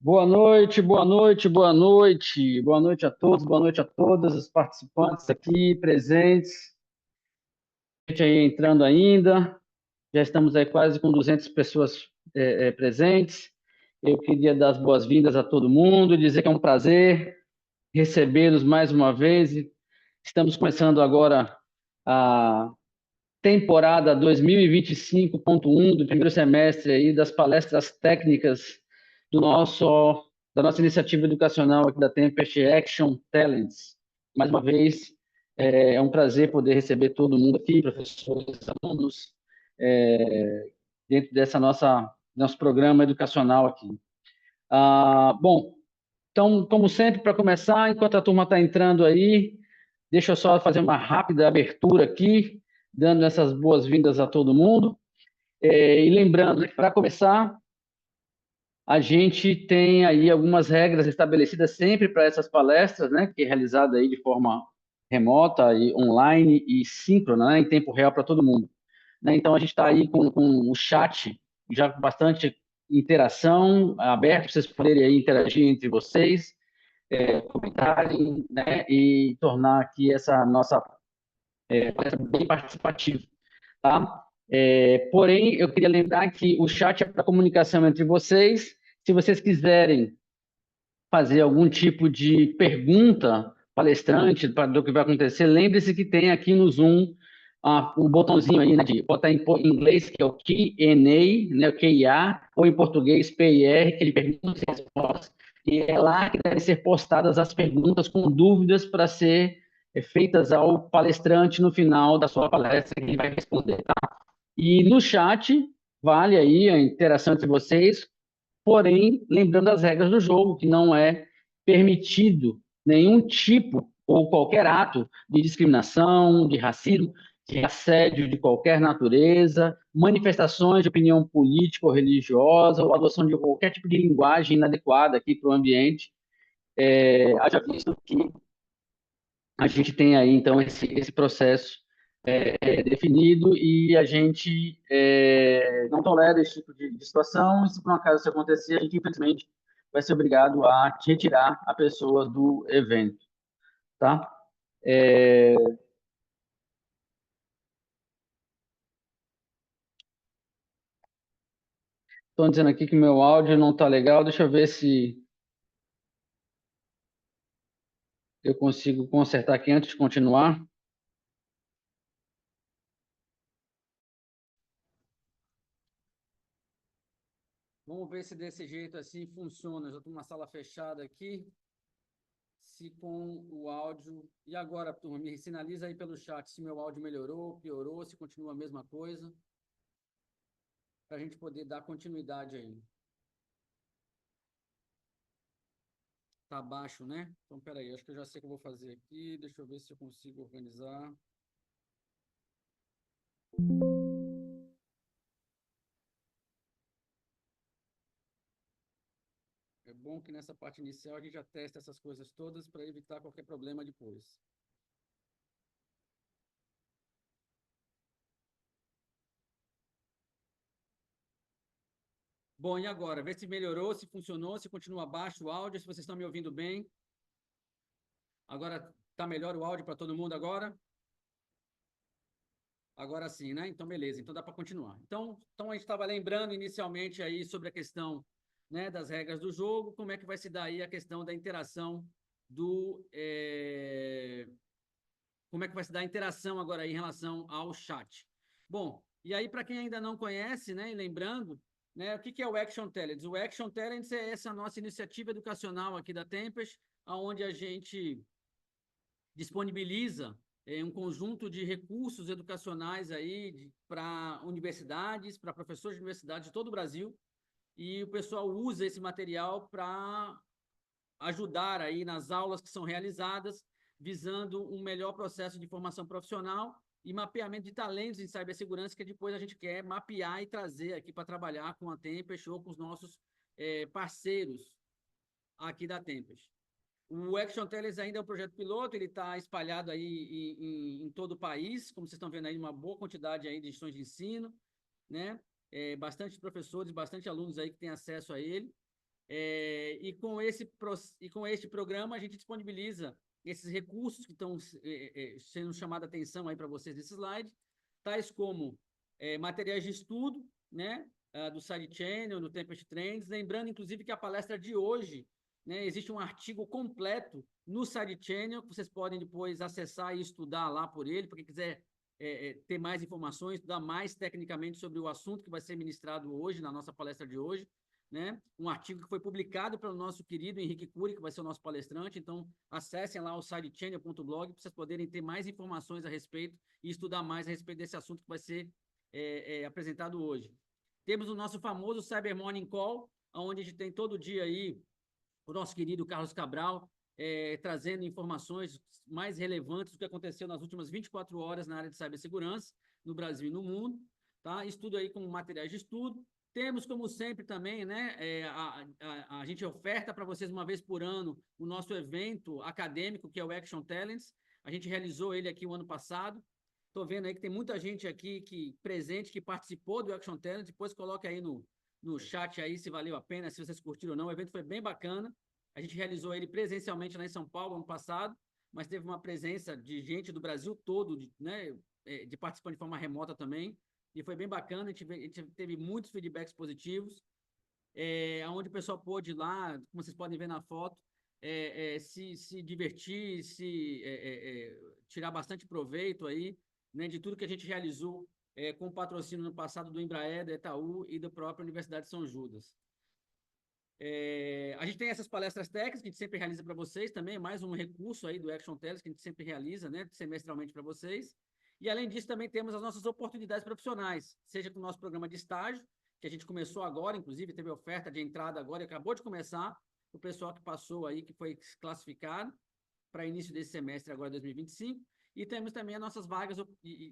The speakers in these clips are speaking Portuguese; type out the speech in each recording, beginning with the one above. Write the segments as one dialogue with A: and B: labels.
A: Boa noite, boa noite, boa noite. Boa noite a todos, boa noite a todas os participantes aqui presentes. Gente aí entrando ainda. Já estamos aí quase com 200 pessoas presentes. Eu queria dar as boas-vindas a todo mundo, dizer que é um prazer recebê-los mais uma vez. Estamos começando agora a temporada 2025.1 do primeiro semestre aí das palestras técnicas do nosso da nossa iniciativa educacional aqui da Tempest Action Talents. Mais uma vez, é um prazer poder receber todo mundo aqui, professores, alunos, dentro dessa nosso programa educacional aqui. Bom, então, como sempre, para começar, enquanto a turma está entrando aí, deixa eu só fazer uma rápida abertura aqui, dando essas boas-vindas a todo mundo. E lembrando que, para começar, a gente tem aí algumas regras estabelecidas sempre para essas palestras, né, que é realizada aí de forma remota e online e síncrona, né, em tempo real para todo mundo. Né? Então, a gente está aí com o chat, já com bastante interação, aberto para vocês poderem aí interagir entre vocês, comentarem, né, e tornar aqui essa nossa palestra bem participativa, tá? Porém, eu queria lembrar que o chat é para comunicação entre vocês. Se vocês quiserem fazer algum tipo de pergunta palestrante para o que vai acontecer, lembre-se que tem aqui no Zoom um botãozinho aí, né, de botar em inglês, que é o Q&A, né, o QIA, ou em português, PIR, que ele pergunta e respostas. E é lá que devem ser postadas as perguntas com dúvidas para ser feitas ao palestrante no final da sua palestra, que ele vai responder, tá? E no chat, vale aí a interação entre vocês, porém, lembrando as regras do jogo, que não é permitido nenhum tipo ou qualquer ato de discriminação, de racismo, de assédio de qualquer natureza, manifestações de opinião política ou religiosa, ou adoção de qualquer tipo de linguagem inadequada aqui para o ambiente. Haja visto que a gente tem aí, então, esse processo definido e a gente não tolera esse tipo de situação. E se por um acaso isso acontecer, a gente, infelizmente, vai ser obrigado a retirar a pessoa do evento, tá? Estão dizendo aqui que meu áudio não está legal. Deixa eu ver se eu consigo consertar aqui antes de continuar. Vamos ver se desse jeito assim funciona. Já estou numa sala fechada aqui. Se com o áudio. E agora, turma, me sinaliza aí pelo chat se meu áudio melhorou, piorou, se continua a mesma coisa, para a gente poder dar continuidade aí. Tá baixo, né? Então, peraí, acho que eu já sei o que eu vou fazer aqui. Deixa eu ver se eu consigo organizar. É bom que nessa parte inicial a gente já testa essas coisas todas para evitar qualquer problema depois. Bom, e agora? Vê se melhorou, se funcionou, se continua baixo o áudio, se vocês estão me ouvindo bem. Agora tá melhor o áudio para todo mundo agora? Agora sim, né? Então, beleza. Então, dá para continuar. Então, a gente estava lembrando inicialmente aí sobre a questão, né, das regras do jogo, como é que vai se dar aí a questão da interação como é que vai se dar a interação agora aí em relação ao chat. Bom, e aí para quem ainda não conhece, né, e lembrando, né, o que é o Action Talents? O Action Talents é essa nossa iniciativa educacional aqui da Tempest, onde a gente disponibiliza um conjunto de recursos educacionais aí para universidades, para professores de universidades de todo o Brasil, e o pessoal usa esse material para ajudar aí nas aulas que são realizadas, visando um melhor processo de formação profissional e mapeamento de talentos em cibersegurança, que depois a gente quer mapear e trazer aqui para trabalhar com a Tempest ou com os nossos parceiros aqui da Tempest. O Action Tellers ainda é um projeto piloto, ele está espalhado aí em todo o país, como vocês estão vendo aí, uma boa quantidade aí de instituições de ensino, né? Bastante professores, bastante alunos aí que têm acesso a ele. E com este programa, a gente disponibiliza esses recursos que estão sendo chamada a atenção aí para vocês nesse slide, tais como materiais de estudo, né, do Sidechain, do Tempest Trends, lembrando, inclusive, que a palestra de hoje, né, existe um artigo completo no Sidechain, que vocês podem depois acessar e estudar lá por ele, para quem quiser ter mais informações, estudar mais tecnicamente sobre o assunto que vai ser ministrado hoje, na nossa palestra de hoje, né? Um artigo que foi publicado pelo nosso querido Henrique Cury, que vai ser o nosso palestrante. Então, acessem lá o sidechannel.blog para vocês poderem ter mais informações a respeito e estudar mais a respeito desse assunto que vai ser apresentado hoje. Temos o nosso famoso Cyber Morning Call, onde a gente tem todo dia aí o nosso querido Carlos Cabral trazendo informações mais relevantes do que aconteceu nas últimas 24 horas na área de cibersegurança, no Brasil e no mundo. Tá? Estudo aí com materiais de estudo. Temos, como sempre, também, né, a gente oferta para vocês uma vez por ano o nosso evento acadêmico, que é o Action Talents. A gente realizou ele aqui o ano passado. Estou vendo aí que tem muita gente aqui presente, que participou do Action Talents. Depois coloque aí no chat aí se valeu a pena, se vocês curtiram ou não. O evento foi bem bacana. A gente realizou ele presencialmente lá em São Paulo ano passado, mas teve uma presença de gente do Brasil todo, né, de participando de forma remota também. E foi bem bacana, a gente teve muitos feedbacks positivos, onde o pessoal pôde ir lá, como vocês podem ver na foto, se divertir, tirar bastante proveito aí, né, de tudo que a gente realizou com patrocínio no passado do Embraer, da Itaú e da própria Universidade de São Judas. A gente tem essas palestras técnicas que a gente sempre realiza para vocês também, mais um recurso aí do Action Tellers que a gente sempre realiza, né, semestralmente para vocês. E, além disso, também temos as nossas oportunidades profissionais, seja com o nosso programa de estágio, que a gente começou agora, inclusive teve oferta de entrada agora e acabou de começar, o pessoal que passou aí, que foi classificado para início desse semestre agora, 2025. E temos também as nossas vagas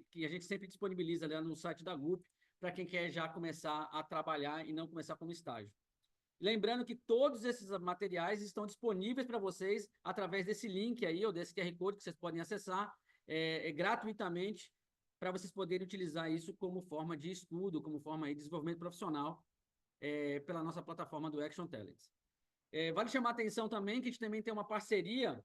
A: que a gente sempre disponibiliza lá no site da GUP, para quem quer já começar a trabalhar e não começar como estágio. Lembrando que todos esses materiais estão disponíveis para vocês através desse link aí, ou desse QR Code que vocês podem acessar gratuitamente, para vocês poderem utilizar isso como forma de estudo, como forma de desenvolvimento profissional pela nossa plataforma do Action Talents. Vale chamar a atenção também que a gente também tem uma parceria,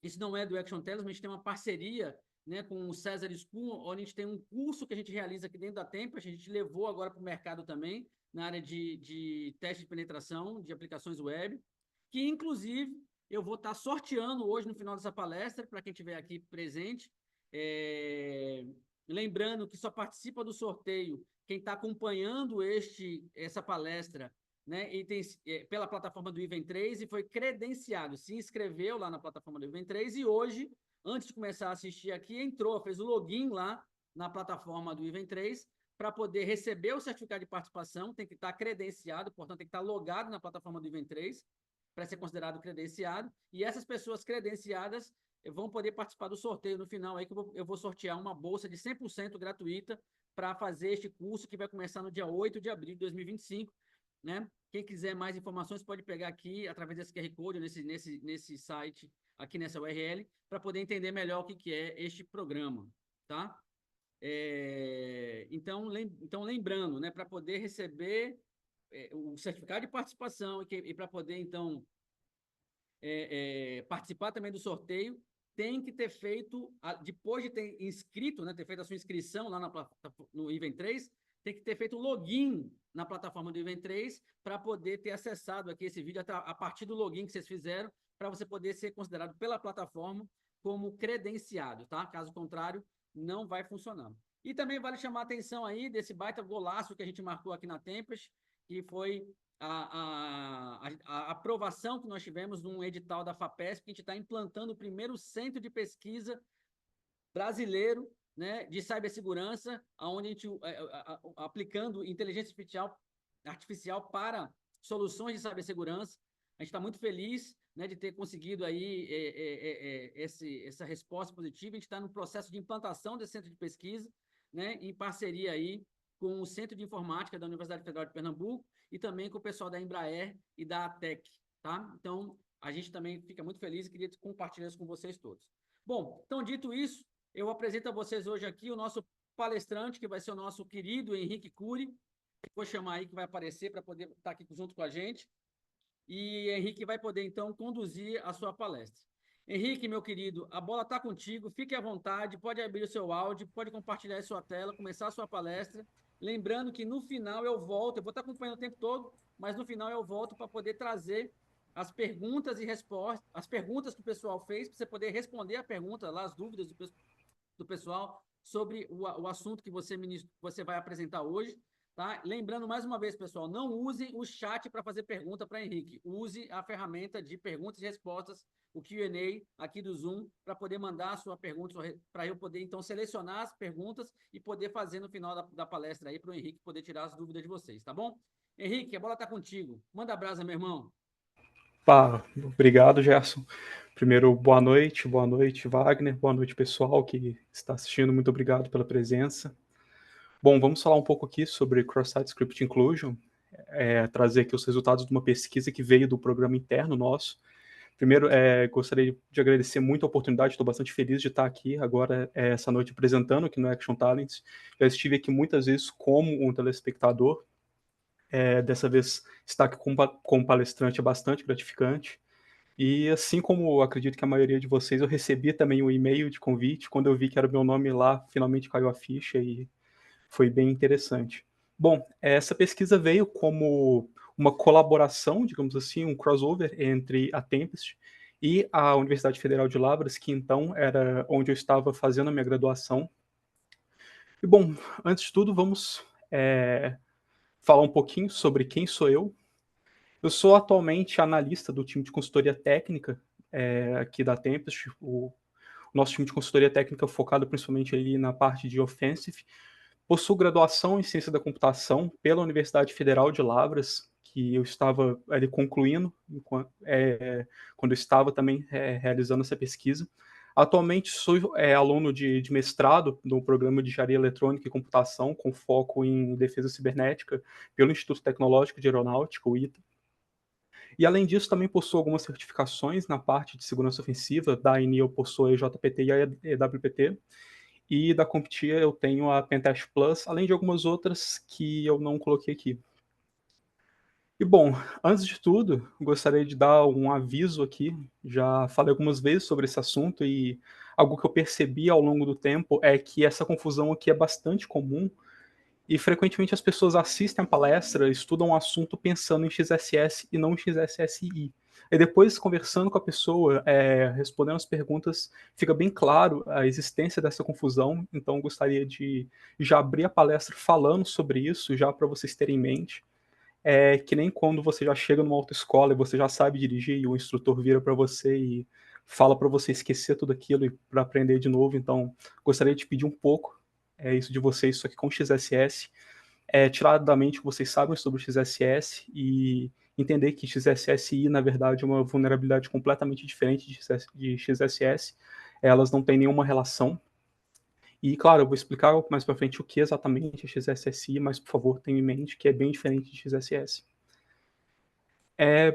A: isso não é do Action Talents, mas a gente tem uma parceria, né, com o César School, onde a gente tem um curso que a gente realiza aqui dentro da Tempest, a gente levou agora para o mercado também, na área de teste de penetração, de aplicações web, que, inclusive, eu vou estar sorteando hoje no final dessa palestra, para quem estiver aqui presente. Lembrando que só participa do sorteio quem está acompanhando essa palestra, né, pela plataforma do Event3 e foi credenciado, se inscreveu lá na plataforma do Event3 e hoje, antes de começar a assistir aqui, entrou, fez o login lá na plataforma do Event3 para poder receber o certificado de participação, tem que estar credenciado, portanto, tem que estar logado na plataforma do Event3 para ser considerado credenciado, e essas pessoas credenciadas vão poder participar do sorteio no final, aí que eu vou sortear uma bolsa de 100% gratuita para fazer este curso que vai começar no dia 8 de abril de 2025, né? Quem quiser mais informações pode pegar aqui através desse QR Code, nesse site, aqui nessa URL, para poder entender melhor o que é este programa, tá? Então, lembrando, né, para poder receber o certificado de participação e para poder, então, participar também do sorteio, tem que ter feito, depois de ter inscrito, né, ter feito a sua inscrição lá no Event3, tem que ter feito o login na plataforma do Event3 para poder ter acessado aqui esse vídeo a partir do login que vocês fizeram, para você poder ser considerado pela plataforma como credenciado, tá? Caso contrário, não vai funcionar. E também vale chamar a atenção aí desse baita golaço que a gente marcou aqui na Tempest, que foi a aprovação que nós tivemos num edital da FAPESP, que a gente está implantando o primeiro centro de pesquisa brasileiro, né, de cibersegurança, onde a gente, aplicando inteligência artificial para soluções de cibersegurança. A gente está muito feliz, né, de ter conseguido aí essa resposta positiva. A gente está no processo de implantação desse centro de pesquisa, né, em parceria aí com o Centro de Informática da Universidade Federal de Pernambuco e também com o pessoal da Embraer e da ATEC, tá? Então, a gente também fica muito feliz e queria compartilhar isso com vocês todos. Bom, então, dito isso, eu apresento a vocês hoje aqui o nosso palestrante, que vai ser o nosso querido Henrique Cury. Vou chamar aí que vai aparecer para poder estar aqui junto com a gente. e Henrique vai poder, então, conduzir a sua palestra. Henrique, meu querido, a bola está contigo, fique à vontade, pode abrir o seu áudio, pode compartilhar a sua tela, começar a sua palestra. Lembrando que no final eu volto, eu vou estar acompanhando o tempo todo, mas no final eu volto para poder trazer as perguntas e respostas, as perguntas que o pessoal fez, para você poder responder a pergunta, lá as dúvidas do pessoal sobre o assunto que você vai apresentar hoje. Tá? Lembrando mais uma vez, pessoal, não usem o chat para fazer pergunta para Henrique. Use a ferramenta de perguntas e respostas, o Q&A aqui do Zoom, para poder mandar a sua pergunta, para eu poder, então, selecionar as perguntas e poder fazer no final da palestra aí para o Henrique poder tirar as dúvidas de vocês, tá bom? Henrique, a bola está contigo. Manda brasa, meu irmão.
B: Obrigado, Gerson. Primeiro, boa noite, Wagner, boa noite, pessoal que está assistindo, muito obrigado pela presença. Bom, vamos falar um pouco aqui sobre Cross-Site Script Inclusion, trazer aqui os resultados de uma pesquisa que veio do programa interno nosso. Primeiro, gostaria de agradecer muito a oportunidade, estou bastante feliz de estar aqui agora, essa noite, apresentando aqui no Action Talents. Já estive aqui muitas vezes como um telespectador, dessa vez estar aqui como palestrante é bastante gratificante. E assim como eu acredito que a maioria de vocês, eu recebi também um e-mail de convite, quando eu vi que era o meu nome lá, finalmente caiu a ficha e foi bem interessante. Bom, essa pesquisa veio como uma colaboração, digamos assim, um crossover entre a Tempest e a Universidade Federal de Lavras, que então era onde eu estava fazendo a minha graduação. E bom, antes de tudo, vamos falar um pouquinho sobre quem sou eu. Eu sou atualmente analista do time de consultoria técnica aqui da Tempest. O nosso time de consultoria técnica focado principalmente ali na parte de offensive. Possuo graduação em ciência da computação pela Universidade Federal de Lavras, que eu estava ali concluindo quando eu estava também realizando essa pesquisa. Atualmente sou aluno de mestrado no programa de engenharia eletrônica e computação, com foco em defesa cibernética, pelo Instituto Tecnológico de Aeronáutica, o ITA. E além disso, também possuo algumas certificações na parte de segurança ofensiva. Da ANI eu possuo a EJPT e a EWPT. E da CompTIA eu tenho a Pentest Plus, além de algumas outras que eu não coloquei aqui. E bom, antes de tudo, gostaria de dar um aviso aqui. Já falei algumas vezes sobre esse assunto e algo que eu percebi ao longo do tempo é que essa confusão aqui é bastante comum e frequentemente as pessoas assistem a palestra, estudam um assunto pensando em XSS e não em XSSI. E depois, conversando com a pessoa, respondendo as perguntas, fica bem claro a existência dessa confusão. Então, gostaria de já abrir a palestra falando sobre isso, já para vocês terem em mente. É que nem quando você já chega numa autoescola e você já sabe dirigir e o instrutor vira para você e fala para você esquecer tudo aquilo e para aprender de novo. Então, gostaria de pedir um pouco isso de vocês, só que com XSS, tirar da mente o que vocês sabem sobre o XSS e entender que XSSI, na verdade, é uma vulnerabilidade completamente diferente de XSS. Elas não têm nenhuma relação. E, claro, eu vou explicar mais para frente o que exatamente é XSSI, mas, por favor, tenha em mente que é bem diferente de XSS.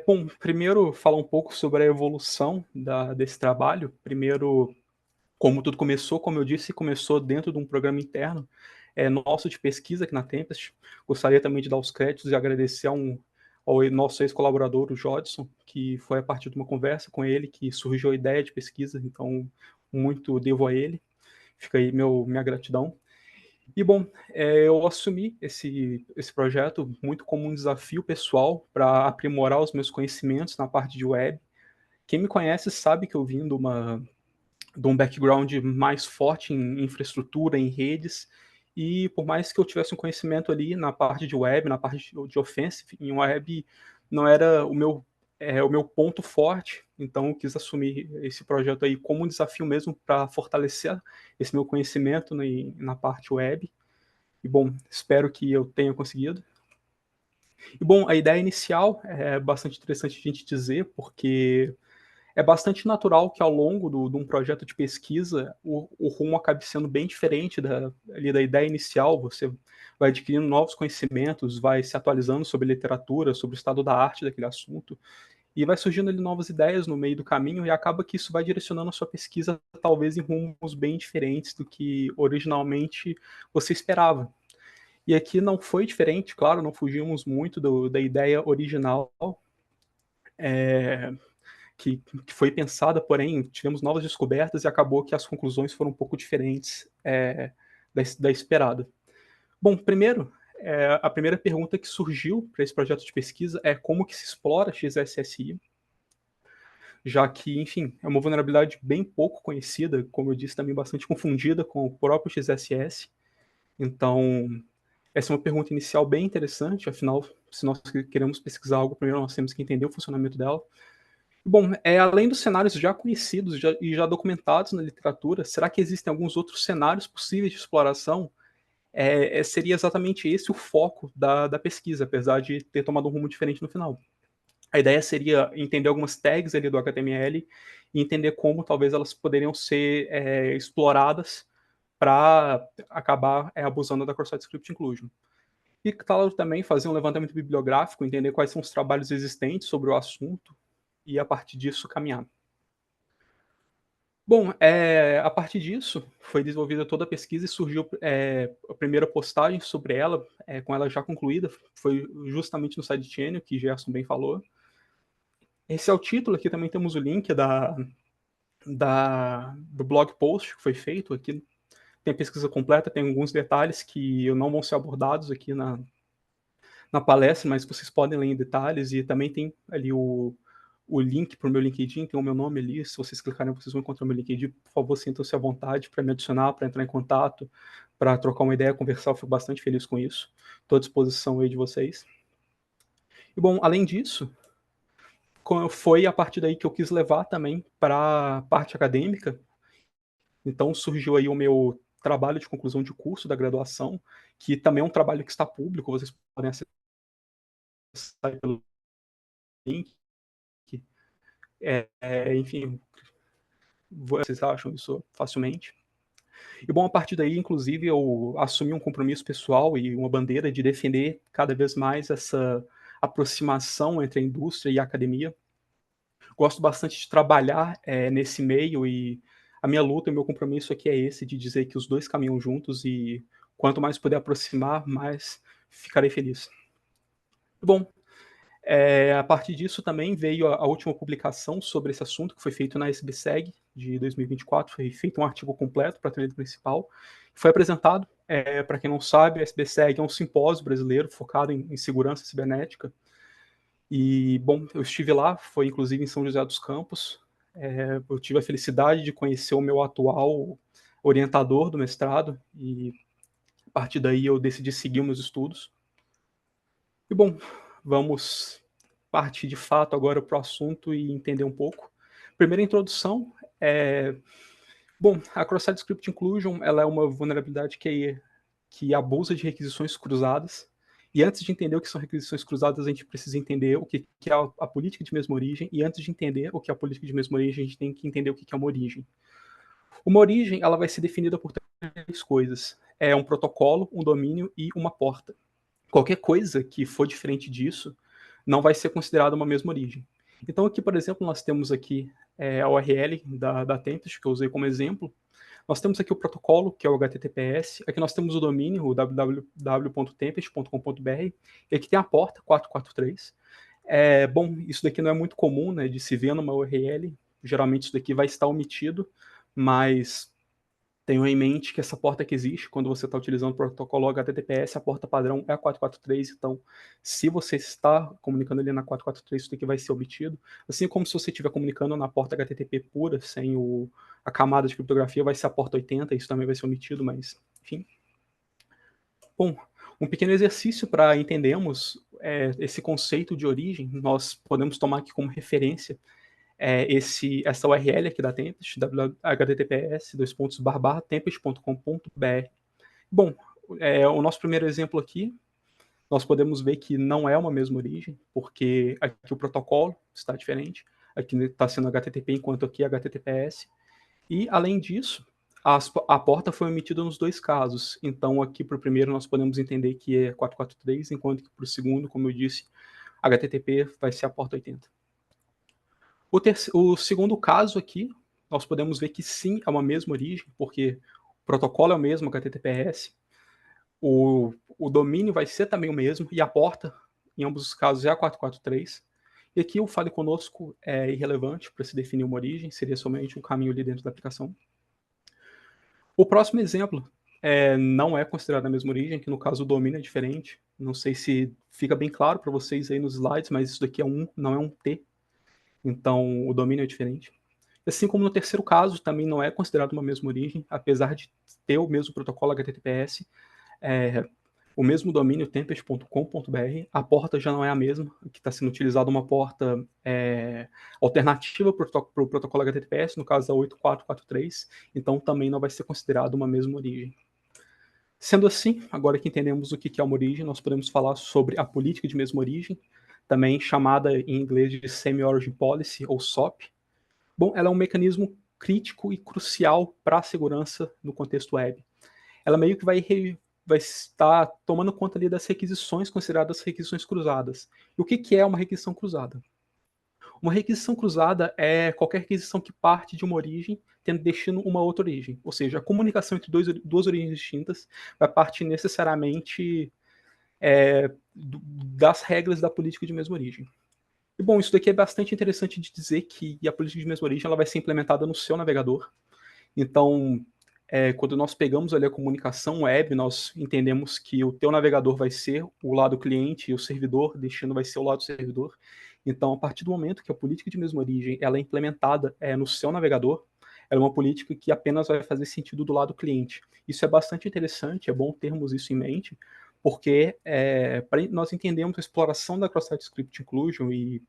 B: Bom, primeiro falar um pouco sobre a evolução desse trabalho. Primeiro, como tudo começou, como eu disse, começou dentro de um programa interno nosso de pesquisa aqui na Tempest. Gostaria também de dar os créditos e agradecer ao nosso ex-colaborador, o Jodson, que foi a partir de uma conversa com ele que surgiu a ideia de pesquisa, então muito devo a ele. Fica aí minha gratidão. E bom, eu assumi esse projeto muito como um desafio pessoal para aprimorar os meus conhecimentos na parte de web. Quem me conhece sabe que eu vim de um background mais forte em infraestrutura, em redes, e por mais que eu tivesse um conhecimento ali na parte de web, na parte de offensive, em web não era o meu ponto forte, então eu quis assumir esse projeto aí como um desafio mesmo para fortalecer esse meu conhecimento na parte web. E bom, espero que eu tenha conseguido. E bom, a ideia inicial é bastante interessante a gente dizer, porque é bastante natural que ao longo de um projeto de pesquisa o rumo acabe sendo bem diferente ali da ideia inicial. Você vai adquirindo novos conhecimentos, vai se atualizando sobre literatura, sobre o estado da arte daquele assunto, e vai surgindo ali novas ideias no meio do caminho, e acaba que isso vai direcionando a sua pesquisa talvez em rumos bem diferentes do que originalmente você esperava. E aqui não foi diferente, claro, não fugimos muito da ideia original. que foi pensada, porém tivemos novas descobertas e acabou que as conclusões foram um pouco diferentes da esperada. Bom, primeiro, a primeira pergunta que surgiu para esse projeto de pesquisa é como que se explora XSSI, já que, enfim, é uma vulnerabilidade bem pouco conhecida, como eu disse, também bastante confundida com o próprio XSS. Então, essa é uma pergunta inicial bem interessante, afinal, se nós queremos pesquisar algo, primeiro nós temos que entender o funcionamento dela. Bom, além dos cenários já conhecidos e já documentados na literatura, será que existem alguns outros cenários possíveis de exploração? Seria exatamente esse o foco da pesquisa, apesar de ter tomado um rumo diferente no final. A ideia seria entender algumas tags ali do HTML e entender como talvez elas poderiam ser exploradas para acabar abusando da Cross-Site Script Inclusion. E, claro, também fazer um levantamento bibliográfico, entender quais são os trabalhos existentes sobre o assunto e, a partir disso, caminhar. Bom, a partir disso, foi desenvolvida toda a pesquisa e surgiu a primeira postagem sobre ela, com ela já concluída, foi justamente no SideChannel, que Gerson bem falou. Esse é o título, aqui também temos o link do blog post que foi feito, aqui tem a pesquisa completa, tem alguns detalhes que não vão ser abordados aqui na palestra, mas vocês podem ler em detalhes, e também tem ali o link para o meu LinkedIn, tem o meu nome ali, se vocês clicarem vocês vão encontrar o meu LinkedIn, por favor, sintam-se à vontade para me adicionar, para entrar em contato, para trocar uma ideia, conversar, eu fico bastante feliz com isso, estou à disposição aí de vocês. E bom, além disso, foi a partir daí que eu quis levar também para a parte acadêmica, então surgiu aí o meu trabalho de conclusão de curso da graduação, que também é um trabalho que está público, vocês podem acessar pelo link, enfim, vocês acham isso facilmente. E bom, a partir daí, inclusive, eu assumi um compromisso pessoal e uma bandeira de defender cada vez mais essa aproximação entre a indústria e a academia. Gosto bastante de trabalhar nesse meio, e a minha luta e o meu compromisso aqui é esse, de dizer que os dois caminham juntos, e quanto mais puder aproximar, mais ficarei feliz. Bom, a partir disso também veio a última publicação sobre esse assunto, que foi feito na SBSEG de 2024, foi feito um artigo completo para a trilha principal, foi apresentado, para quem não sabe, a SBSEG é um simpósio brasileiro focado em segurança cibernética, e, bom, eu estive lá, foi inclusive em São José dos Campos, eu tive a felicidade de conhecer o meu atual orientador do mestrado, e a partir daí eu decidi seguir meus estudos. E, bom, vamos partir de fato agora para o assunto e entender um pouco. Primeira introdução, bom, a Cross-Site Script Inclusion ela é uma vulnerabilidade que abusa de requisições cruzadas. E antes de entender o que são requisições cruzadas, a gente precisa entender o que é a política de mesma origem. E antes de entender o que é a política de mesma origem, a gente tem que entender o que é uma origem. Uma origem ela vai ser definida por três coisas: é um protocolo, um domínio e uma porta. Qualquer coisa que for diferente disso não vai ser considerada uma mesma origem. Então aqui, por exemplo, nós temos aqui a URL da Tempest, que eu usei como exemplo. Nós temos aqui o protocolo, que é o HTTPS. Aqui nós temos o domínio, o www.tempest.com.br. E aqui tem a porta 443. Bom, isso daqui não é muito comum, né, de se ver numa URL. Geralmente isso daqui vai estar omitido, mas tenham em mente que essa porta que existe, quando você está utilizando o protocolo HTTPS, a porta padrão é a 443, então se você está comunicando ali na 443, isso daqui vai ser obtido, assim como se você estiver comunicando na porta HTTP pura, sem a camada de criptografia, vai ser a porta 80, isso também vai ser omitido, mas enfim. Bom, um pequeno exercício para entendermos esse conceito de origem, nós podemos tomar aqui como referência essa URL aqui da Tempest, https://tempest.com.br. Bom, o nosso primeiro exemplo aqui, nós podemos ver que não é uma mesma origem, porque aqui o protocolo está diferente, aqui está sendo HTTP, enquanto aqui é HTTPS, e além disso, a porta foi omitida nos dois casos, então aqui para o primeiro nós podemos entender que é 443, enquanto que para o segundo, como eu disse, HTTP vai ser a porta 80. O segundo caso aqui, nós podemos ver que sim, é uma mesma origem, porque o protocolo é o mesmo, HTTPS, o domínio vai ser também o mesmo, e a porta, em ambos os casos, é a 443. E aqui o Fale Conosco é irrelevante para se definir uma origem, seria somente um caminho ali dentro da aplicação. O próximo exemplo não é considerado a mesma origem, que no caso o domínio é diferente. Não sei se fica bem claro para vocês aí nos slides, mas isso daqui é não é um T, então o domínio é diferente. Assim como no terceiro caso, também não é considerado uma mesma origem, apesar de ter o mesmo protocolo HTTPS, o mesmo domínio tempest.com.br, a porta já não é a mesma, que está sendo utilizada uma porta alternativa para o protocolo HTTPS, no caso a 8443, então também não vai ser considerado uma mesma origem. Sendo assim, agora que entendemos o que é uma origem, nós podemos falar sobre a política de mesma origem, também chamada em inglês de Semi-Origin Policy, ou SOP. Bom, ela é um mecanismo crítico e crucial para a segurança no contexto web. Ela meio que vai estar tomando conta ali das requisições consideradas requisições cruzadas. E o que é uma requisição cruzada? Uma requisição cruzada é qualquer requisição que parte de uma origem tendo destino uma outra origem. Ou seja, a comunicação entre duas origens distintas vai partir necessariamente das regras da política de mesma origem. E bom, isso daqui é bastante interessante de dizer que a política de mesma origem ela vai ser implementada no seu navegador. Então, quando nós pegamos ali a comunicação web, nós entendemos que o teu navegador vai ser o lado cliente e o servidor, destino vai ser o lado servidor. Então, a partir do momento que a política de mesma origem ela é implementada no seu navegador, ela é uma política que apenas vai fazer sentido do lado cliente. Isso é bastante interessante, é bom termos isso em mente, porque para nós entendermos a exploração da Cross-Site Script Inclusion e,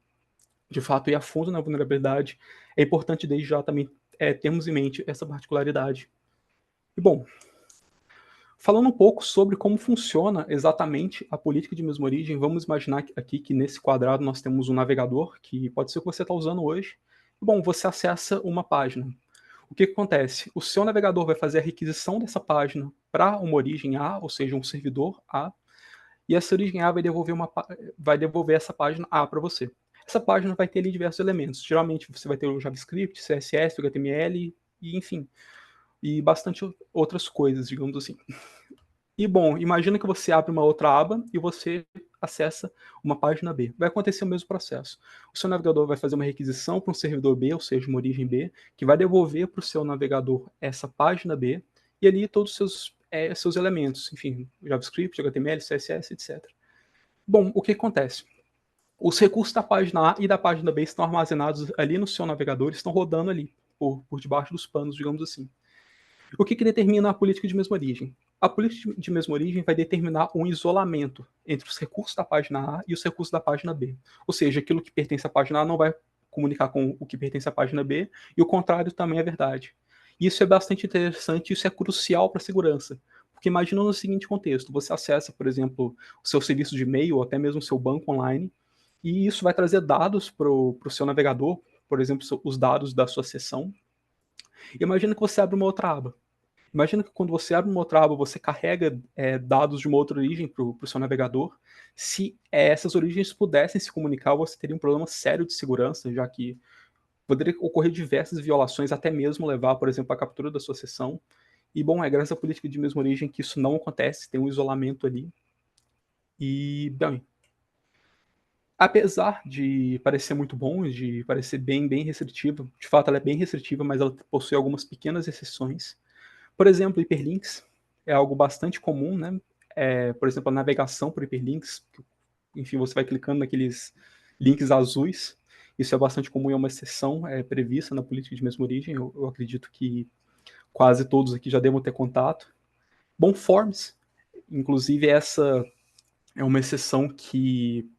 B: de fato, ir a fundo na vulnerabilidade, é importante desde já também termos em mente essa particularidade. E, bom, falando um pouco sobre como funciona exatamente a política de mesma origem, vamos imaginar aqui que nesse quadrado nós temos um navegador, que pode ser o que você está usando hoje. Bom, você acessa uma página. O que acontece? O seu navegador vai fazer a requisição dessa página para uma origem A, ou seja, um servidor A, e essa origem A vai devolver essa página A para você. Essa página vai ter ali diversos elementos. Geralmente você vai ter o JavaScript, CSS, o HTML, e enfim, e bastante outras coisas, digamos assim. E bom, imagina que você abre uma outra aba e você acessa uma página B. Vai acontecer o mesmo processo. O seu navegador vai fazer uma requisição para um servidor B, ou seja, uma origem B, que vai devolver para o seu navegador essa página B e ali todos os seus elementos, enfim, JavaScript, HTML, CSS, etc. Bom, o que acontece? Os recursos da página A e da página B estão armazenados ali no seu navegador, estão rodando ali, por debaixo dos panos, digamos assim. O que determina a política de mesma origem? A política de mesma origem vai determinar um isolamento entre os recursos da página A e os recursos da página B. Ou seja, aquilo que pertence à página A não vai comunicar com o que pertence à página B, e o contrário também é verdade. Isso é bastante interessante, isso é crucial para a segurança. Porque imagina no seguinte contexto, você acessa, por exemplo, o seu serviço de e-mail ou até mesmo o seu banco online, e isso vai trazer dados para o seu navegador, por exemplo, os dados da sua sessão. Imagina que você abre uma outra aba. Imagina que quando você abre uma outra aba, você carrega dados de uma outra origem para o seu navegador. Se essas origens pudessem se comunicar, você teria um problema sério de segurança, já que poderia ocorrer diversas violações, até mesmo levar, por exemplo, à captura da sua sessão. E, bom, é graças à política de mesma origem que isso não acontece, tem um isolamento ali. E, bem, apesar de parecer muito bom, de parecer bem restritiva, de fato ela é bem restritiva, mas ela possui algumas pequenas exceções. Por exemplo, hiperlinks é algo bastante comum, né? Por exemplo, a navegação por hiperlinks, enfim, você vai clicando naqueles links azuis, isso é bastante comum e é uma exceção prevista na política de mesma origem, eu acredito que quase todos aqui já devam ter contato. Bom, forms, inclusive essa é uma exceção que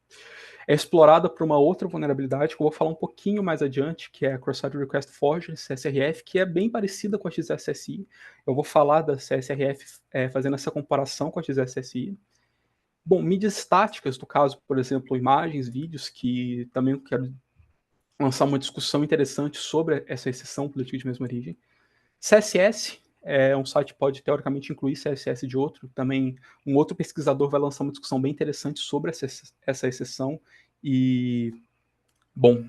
B: é explorada por uma outra vulnerabilidade que eu vou falar um pouquinho mais adiante, que é a Cross-Site Request Forgery, CSRF, que é bem parecida com a XSSI. Eu vou falar da CSRF fazendo essa comparação com a XSSI. Bom, mídias estáticas, no caso, por exemplo, imagens, vídeos, que também quero lançar uma discussão interessante sobre essa exceção política de mesma origem. CSS, um site pode teoricamente incluir CSS de outro. Também um outro pesquisador vai lançar uma discussão bem interessante sobre essa exceção. E, bom,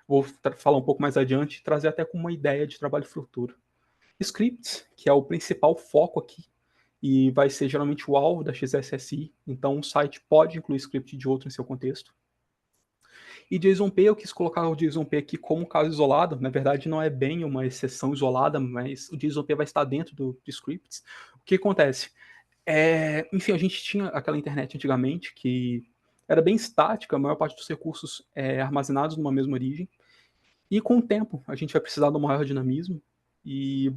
B: vou falar um pouco mais adiante e trazer até como uma ideia de trabalho futuro. Scripts, que é o principal foco aqui, e vai ser geralmente o alvo da XSSI, então um site pode incluir script de outro em seu contexto. E JSONP, eu quis colocar o JSONP aqui como um caso isolado. Na verdade, não é bem uma exceção isolada, mas o JSONP vai estar dentro do scripts. O que acontece? Enfim, a gente tinha aquela internet antigamente que era bem estática, a maior parte dos recursos armazenados numa mesma origem. E com o tempo, a gente vai precisar de um maior dinamismo. E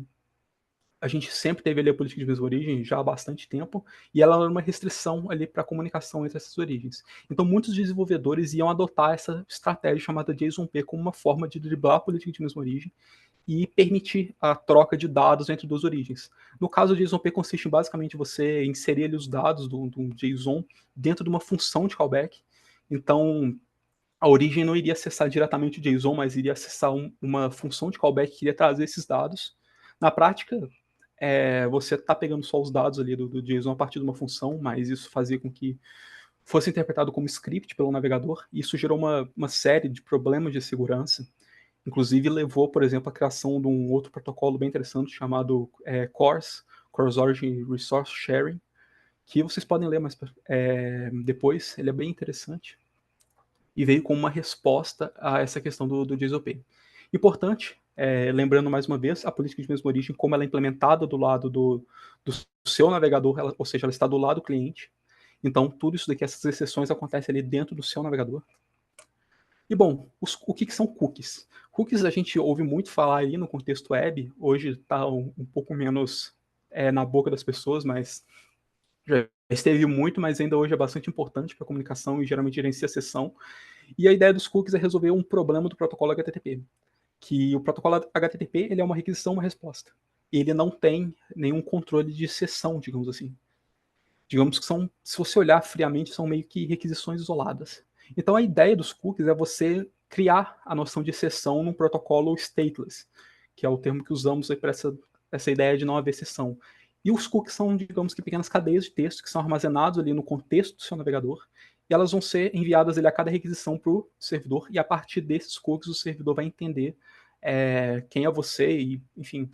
B: a gente sempre teve ali a política de mesma origem já há bastante tempo, e ela era uma restrição ali para a comunicação entre essas origens. Então, muitos desenvolvedores iam adotar essa estratégia chamada JSONP como uma forma de driblar a política de mesma origem e permitir a troca de dados entre duas origens. No caso, o JSONP consiste em basicamente você inserir ali os dados do JSON dentro de uma função de callback. Então, a origem não iria acessar diretamente o JSON, mas iria acessar uma função de callback que iria trazer esses dados. Na prática, você está pegando só os dados ali do JSON a partir de uma função, mas isso fazia com que fosse interpretado como script pelo navegador. E isso gerou uma série de problemas de segurança. Inclusive levou, por exemplo, à criação de um outro protocolo bem interessante chamado CORS, Cross Origin Resource Sharing, que vocês podem ler mais depois. Ele é bem interessante e veio como uma resposta a essa questão do JSOP. Importante, lembrando mais uma vez, a política de mesma origem, como ela é implementada do lado do seu navegador, ou seja, ela está do lado do cliente. Então, tudo isso daqui, essas exceções acontecem ali dentro do seu navegador. E bom, o que são cookies? Cookies a gente ouve muito falar aí no contexto web, hoje está um pouco menos na boca das pessoas, mas já esteve muito, mas ainda hoje é bastante importante para a comunicação e geralmente gerencia a sessão. E a ideia dos cookies é resolver um problema do protocolo HTTP, que o protocolo HTTP ele é uma requisição, uma resposta. Ele não tem nenhum controle de sessão, digamos assim. Digamos que são, se você olhar friamente, são meio que requisições isoladas. Então a ideia dos cookies é você criar a noção de sessão num protocolo stateless, que é o termo que usamos para essa ideia de não haver sessão. E os cookies são, digamos que, pequenas cadeias de texto que são armazenados ali no contexto do seu navegador, e elas vão ser enviadas ali a cada requisição para o servidor, e a partir desses cookies o servidor vai entender quem é você e, enfim,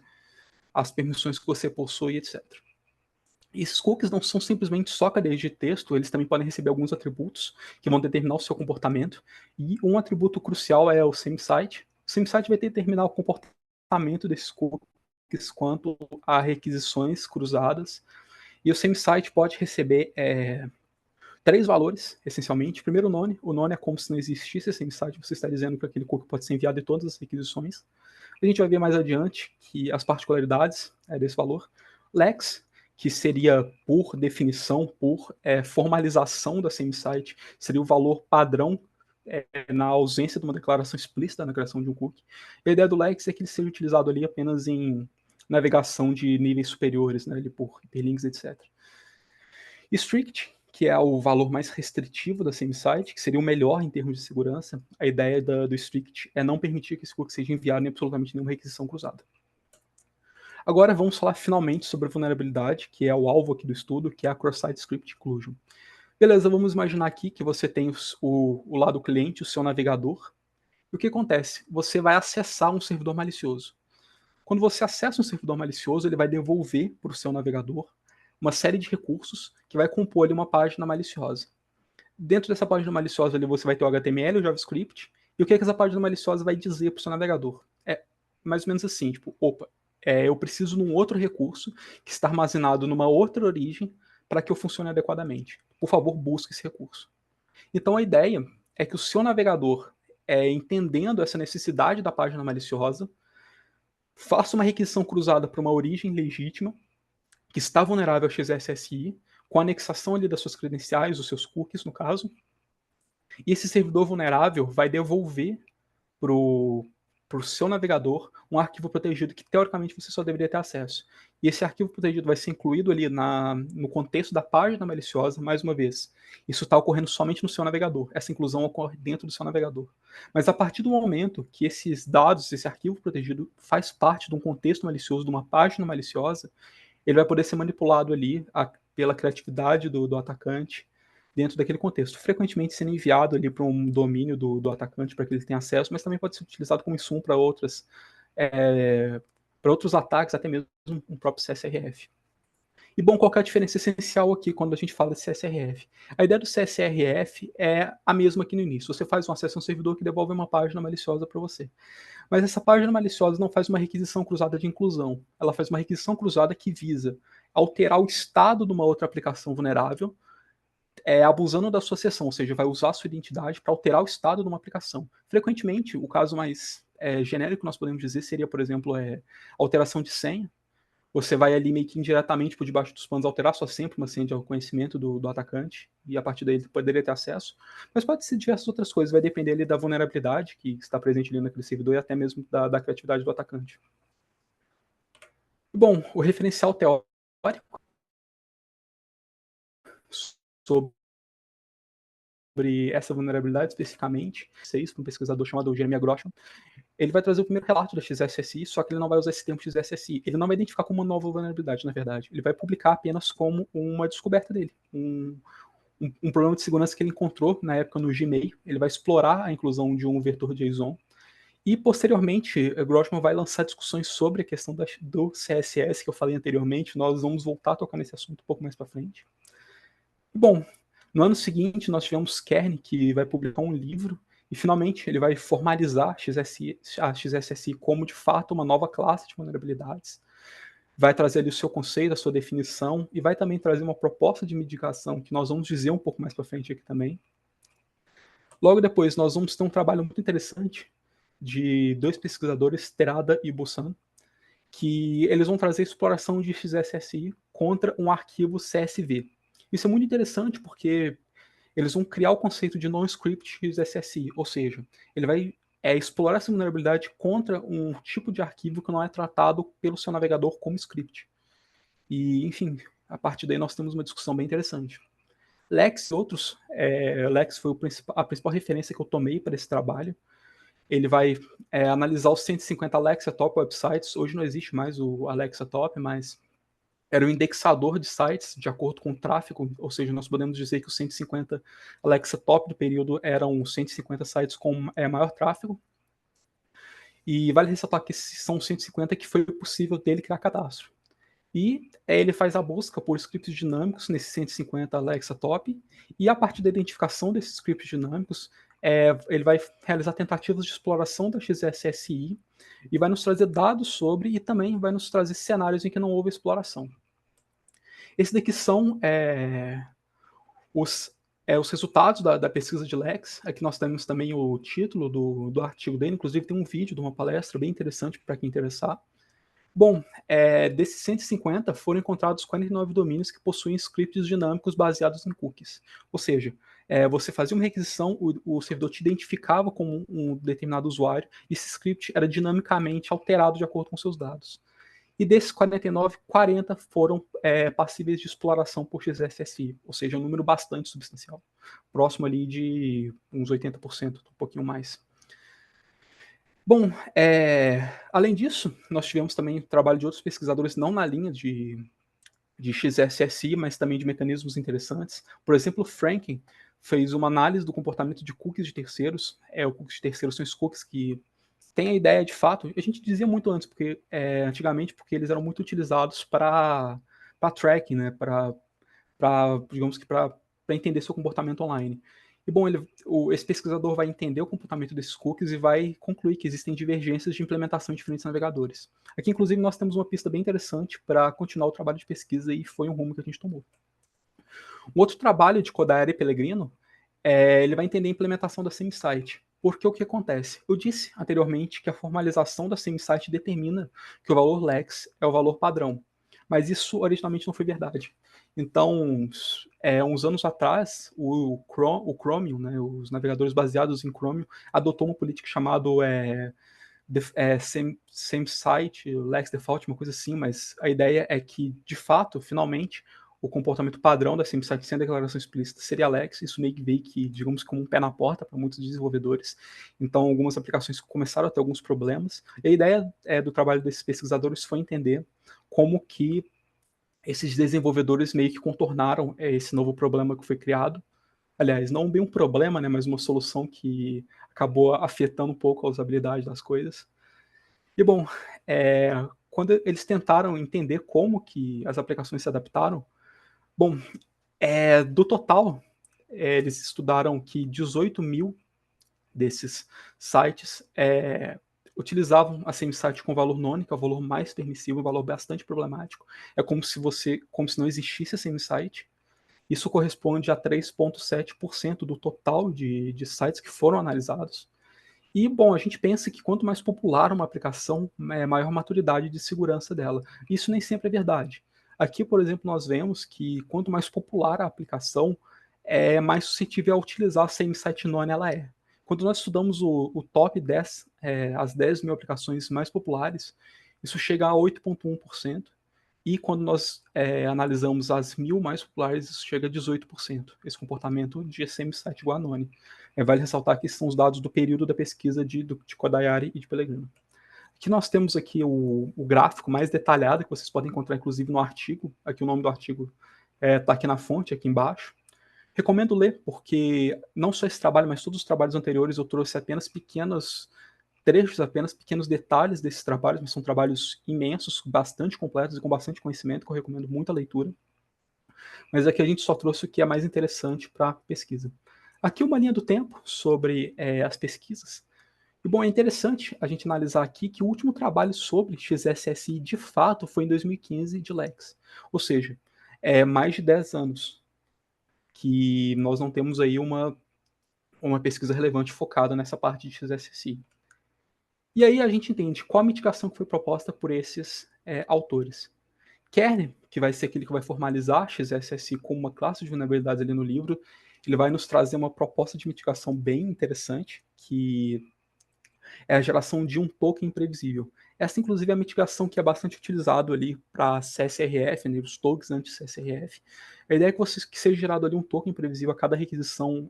B: as permissões que você possui, etc. E esses cookies não são simplesmente só cadeias de texto, eles também podem receber alguns atributos que vão determinar o seu comportamento. E um atributo crucial é o same-site. O same-site vai determinar o comportamento desses cookies quanto a requisições cruzadas. E o same-site pode receber 3 valores, essencialmente. Primeiro, o none é como se não existisse esse same-site, você está dizendo que aquele cookie pode ser enviado em todas as requisições. A gente vai ver mais adiante que as particularidades desse valor. Lex, que seria, por definição, por formalização da same-site, seria o valor padrão na ausência de uma declaração explícita na criação de um cookie. E a ideia do Lex é que ele seja utilizado ali apenas em navegação de níveis superiores, né, ali por hiperlinks, etc. Strict, que é o valor mais restritivo da same-site, que seria o melhor em termos de segurança. A ideia do strict é não permitir que esse cookie seja enviado em absolutamente nenhuma requisição cruzada. Agora vamos falar finalmente sobre a vulnerabilidade, que é o alvo aqui do estudo, que é a Cross-Site Script Inclusion. Beleza, vamos imaginar aqui que você tem o lado cliente, o seu navegador. E o que acontece? Você vai acessar um servidor malicioso. Quando você acessa um servidor malicioso, ele vai devolver para o seu navegador uma série de recursos que vai compor ali uma página maliciosa. Dentro dessa página maliciosa ali você vai ter o HTML, o JavaScript, e o que essa página maliciosa vai dizer para o seu navegador? É mais ou menos assim, tipo, opa, eu preciso de um outro recurso que está armazenado numa outra origem para que eu funcione adequadamente. Por favor, busque esse recurso. Então a ideia é que o seu navegador, entendendo essa necessidade da página maliciosa, faça uma requisição cruzada para uma origem legítima, que está vulnerável ao XSSI, com a anexação ali das suas credenciais, os seus cookies, no caso, e esse servidor vulnerável vai devolver para o seu navegador um arquivo protegido que, teoricamente, você só deveria ter acesso. E esse arquivo protegido vai ser incluído ali no contexto da página maliciosa, mais uma vez. Isso está ocorrendo somente no seu navegador. Essa inclusão ocorre dentro do seu navegador. Mas a partir do momento que esses dados, esse arquivo protegido, faz parte de um contexto malicioso, de uma página maliciosa, ele vai poder ser manipulado ali pela criatividade do atacante dentro daquele contexto. Frequentemente sendo enviado ali para um domínio do atacante para que ele tenha acesso, mas também pode ser utilizado como insumo para outros ataques, até mesmo um próprio CSRF. E, bom, qual que é a diferença essencial aqui quando a gente fala de CSRF? A ideia do CSRF é a mesma aqui no início. Você faz um acesso a um servidor que devolve uma página maliciosa para você. Mas essa página maliciosa não faz uma requisição cruzada de inclusão. Ela faz uma requisição cruzada que visa alterar o estado de uma outra aplicação vulnerável, abusando da sua sessão, ou seja, vai usar a sua identidade para alterar o estado de uma aplicação. Frequentemente, o caso mais genérico que nós podemos dizer seria, por exemplo, alteração de senha. Você vai ali meio que indiretamente por debaixo dos panos alterar sua senha para uma senha de reconhecimento do atacante, e a partir daí ele poderia ter acesso. Mas pode ser diversas outras coisas, vai depender ali da vulnerabilidade que está presente ali naquele servidor e até mesmo da criatividade do atacante. Bom, o referencial teórico sobre essa vulnerabilidade especificamente, para um pesquisador chamado Jeremy Grosham, ele vai trazer o primeiro relato da XSSI, só que ele não vai usar esse termo XSSI. Ele não vai identificar como uma nova vulnerabilidade, na verdade. Ele vai publicar apenas como uma descoberta dele, um problema de segurança que ele encontrou na época no Gmail. Ele vai explorar a inclusão de um vetor JSON. E, posteriormente, Grossman vai lançar discussões sobre a questão do CSS, que eu falei anteriormente. Nós vamos voltar a tocar nesse assunto um pouco mais para frente. Bom, no ano seguinte, nós tivemos Kern, que vai publicar um livro, e finalmente ele vai formalizar a XSSI como, de fato, uma nova classe de vulnerabilidades. Vai trazer ali o seu conceito, a sua definição, e vai também trazer uma proposta de mitigação, que nós vamos dizer um pouco mais para frente aqui também. Logo depois, nós vamos ter um trabalho muito interessante de dois pesquisadores, Terada e Bussan, que eles vão trazer exploração de XSSI contra um arquivo CSV. Isso é muito interessante porque eles vão criar o conceito de non-script XSSI, ou seja, ele vai explorar essa vulnerabilidade contra um tipo de arquivo que não é tratado pelo seu navegador como script. E, enfim, a partir daí nós temos uma discussão bem interessante. Lex e outros, Lex foi a principal referência que eu tomei para esse trabalho. Ele vai analisar os 150 Alexa Top websites. Hoje não existe mais o Alexa Top, mas era um indexador de sites de acordo com o tráfego, ou seja, nós podemos dizer que os 150 Alexa Top do período eram 150 sites com maior tráfego. E vale ressaltar que esses são 150 que foi possível dele criar cadastro. E ele faz a busca por scripts dinâmicos nesses 150 Alexa Top, e a partir da identificação desses scripts dinâmicos, ele vai realizar tentativas de exploração da XSSI e vai nos trazer dados sobre, e também vai nos trazer cenários em que não houve exploração. Esses daqui são os resultados da pesquisa de Lex. Aqui nós temos também o título do artigo dele, inclusive tem um vídeo de uma palestra bem interessante para quem interessar. Bom, desses 150 foram encontrados 49 domínios que possuem scripts dinâmicos baseados em cookies. Ou seja, você fazia uma requisição, o servidor te identificava como um determinado usuário, e esse script era dinamicamente alterado de acordo com seus dados. E desses 49, 40 foram passíveis de exploração por XSSI, ou seja, um número bastante substancial, próximo ali de uns 80%, um pouquinho mais. Bom, além disso, nós tivemos também o trabalho de outros pesquisadores, não na linha de XSSI, mas também de mecanismos interessantes. Por exemplo, Franken fez uma análise do comportamento de cookies de terceiros. Os cookies de terceiros são os cookies que têm a ideia de fato, a gente dizia muito antes, porque antigamente, porque eles eram muito utilizados para tracking, né, digamos que para entender seu comportamento online. E bom, esse pesquisador vai entender o comportamento desses cookies e vai concluir que existem divergências de implementação em diferentes navegadores. Aqui, inclusive, nós temos uma pista bem interessante para continuar o trabalho de pesquisa, e foi um rumo que a gente tomou. Um outro trabalho de Kodaira e Pellegrino, ele vai entender a implementação da semi-site. Porque o que acontece? Eu disse anteriormente que a formalização da semi-site determina que o valor Lex é o valor padrão, mas isso originalmente não foi verdade. Então, uns anos atrás, o Chromium, né, os navegadores baseados em Chromium, adotou uma política chamada same site, Lex default, uma coisa assim, mas a ideia é que, de fato, finalmente, o comportamento padrão da same site sem declaração explícita seria Lex. Isso meio que veio que, digamos, como um pé na porta para muitos desenvolvedores. Então, algumas aplicações começaram a ter alguns problemas. E a ideia do trabalho desses pesquisadores foi entender como que esses desenvolvedores meio que contornaram esse novo problema que foi criado. Aliás, não bem um problema, né, mas uma solução que acabou afetando um pouco a usabilidade das coisas. E bom, quando eles tentaram entender como que as aplicações se adaptaram, bom, do total, eles estudaram que 18.000 desses sites utilizavam a semi-site com valor nônico, que é o valor mais permissivo, um valor bastante problemático. É como se não existisse a semi-site. Isso corresponde a 3,7% do total de sites que foram analisados. E, bom, a gente pensa que quanto mais popular uma aplicação, maior a maturidade de segurança dela. Isso nem sempre é verdade. Aqui, por exemplo, nós vemos que quanto mais popular a aplicação, mais suscetível a utilizar a semi-site none ela é. Quando nós estudamos o top 10, as 10 mil aplicações mais populares, isso chega a 8,1%. E quando nós analisamos as 1.000 mais populares, isso chega a 18%. Esse comportamento de semi-site igual a none. Vale ressaltar que esses são os dados do período da pesquisa de Kodayashi e de Pellegrino. Aqui nós temos aqui o gráfico mais detalhado, que vocês podem encontrar inclusive no artigo. Aqui o nome do artigo está aqui na fonte, aqui embaixo. Recomendo ler, porque não só esse trabalho, mas todos os trabalhos anteriores eu trouxe apenas pequenos trechos, apenas pequenos detalhes desses trabalhos, mas são trabalhos imensos, bastante completos e com bastante conhecimento, que eu recomendo muito a leitura. Mas aqui a gente só trouxe o que é mais interessante para a pesquisa. Aqui uma linha do tempo sobre as pesquisas. E, bom, é interessante a gente analisar aqui que o último trabalho sobre XSSI, de fato, foi em 2015 de Lex. Ou seja, mais de 10 anos que nós não temos aí uma pesquisa relevante focada nessa parte de XSSI. E aí a gente entende qual a mitigação que foi proposta por esses autores. Kern, que vai ser aquele que vai formalizar XSSI como uma classe de vulnerabilidades ali no livro, ele vai nos trazer uma proposta de mitigação bem interessante, que é a geração de um token imprevisível. Essa, inclusive, é a mitigação que é bastante utilizado ali para CSRF, né, os tokens anti-CSRF. A ideia é que seja gerado ali um token imprevisível a cada requisição,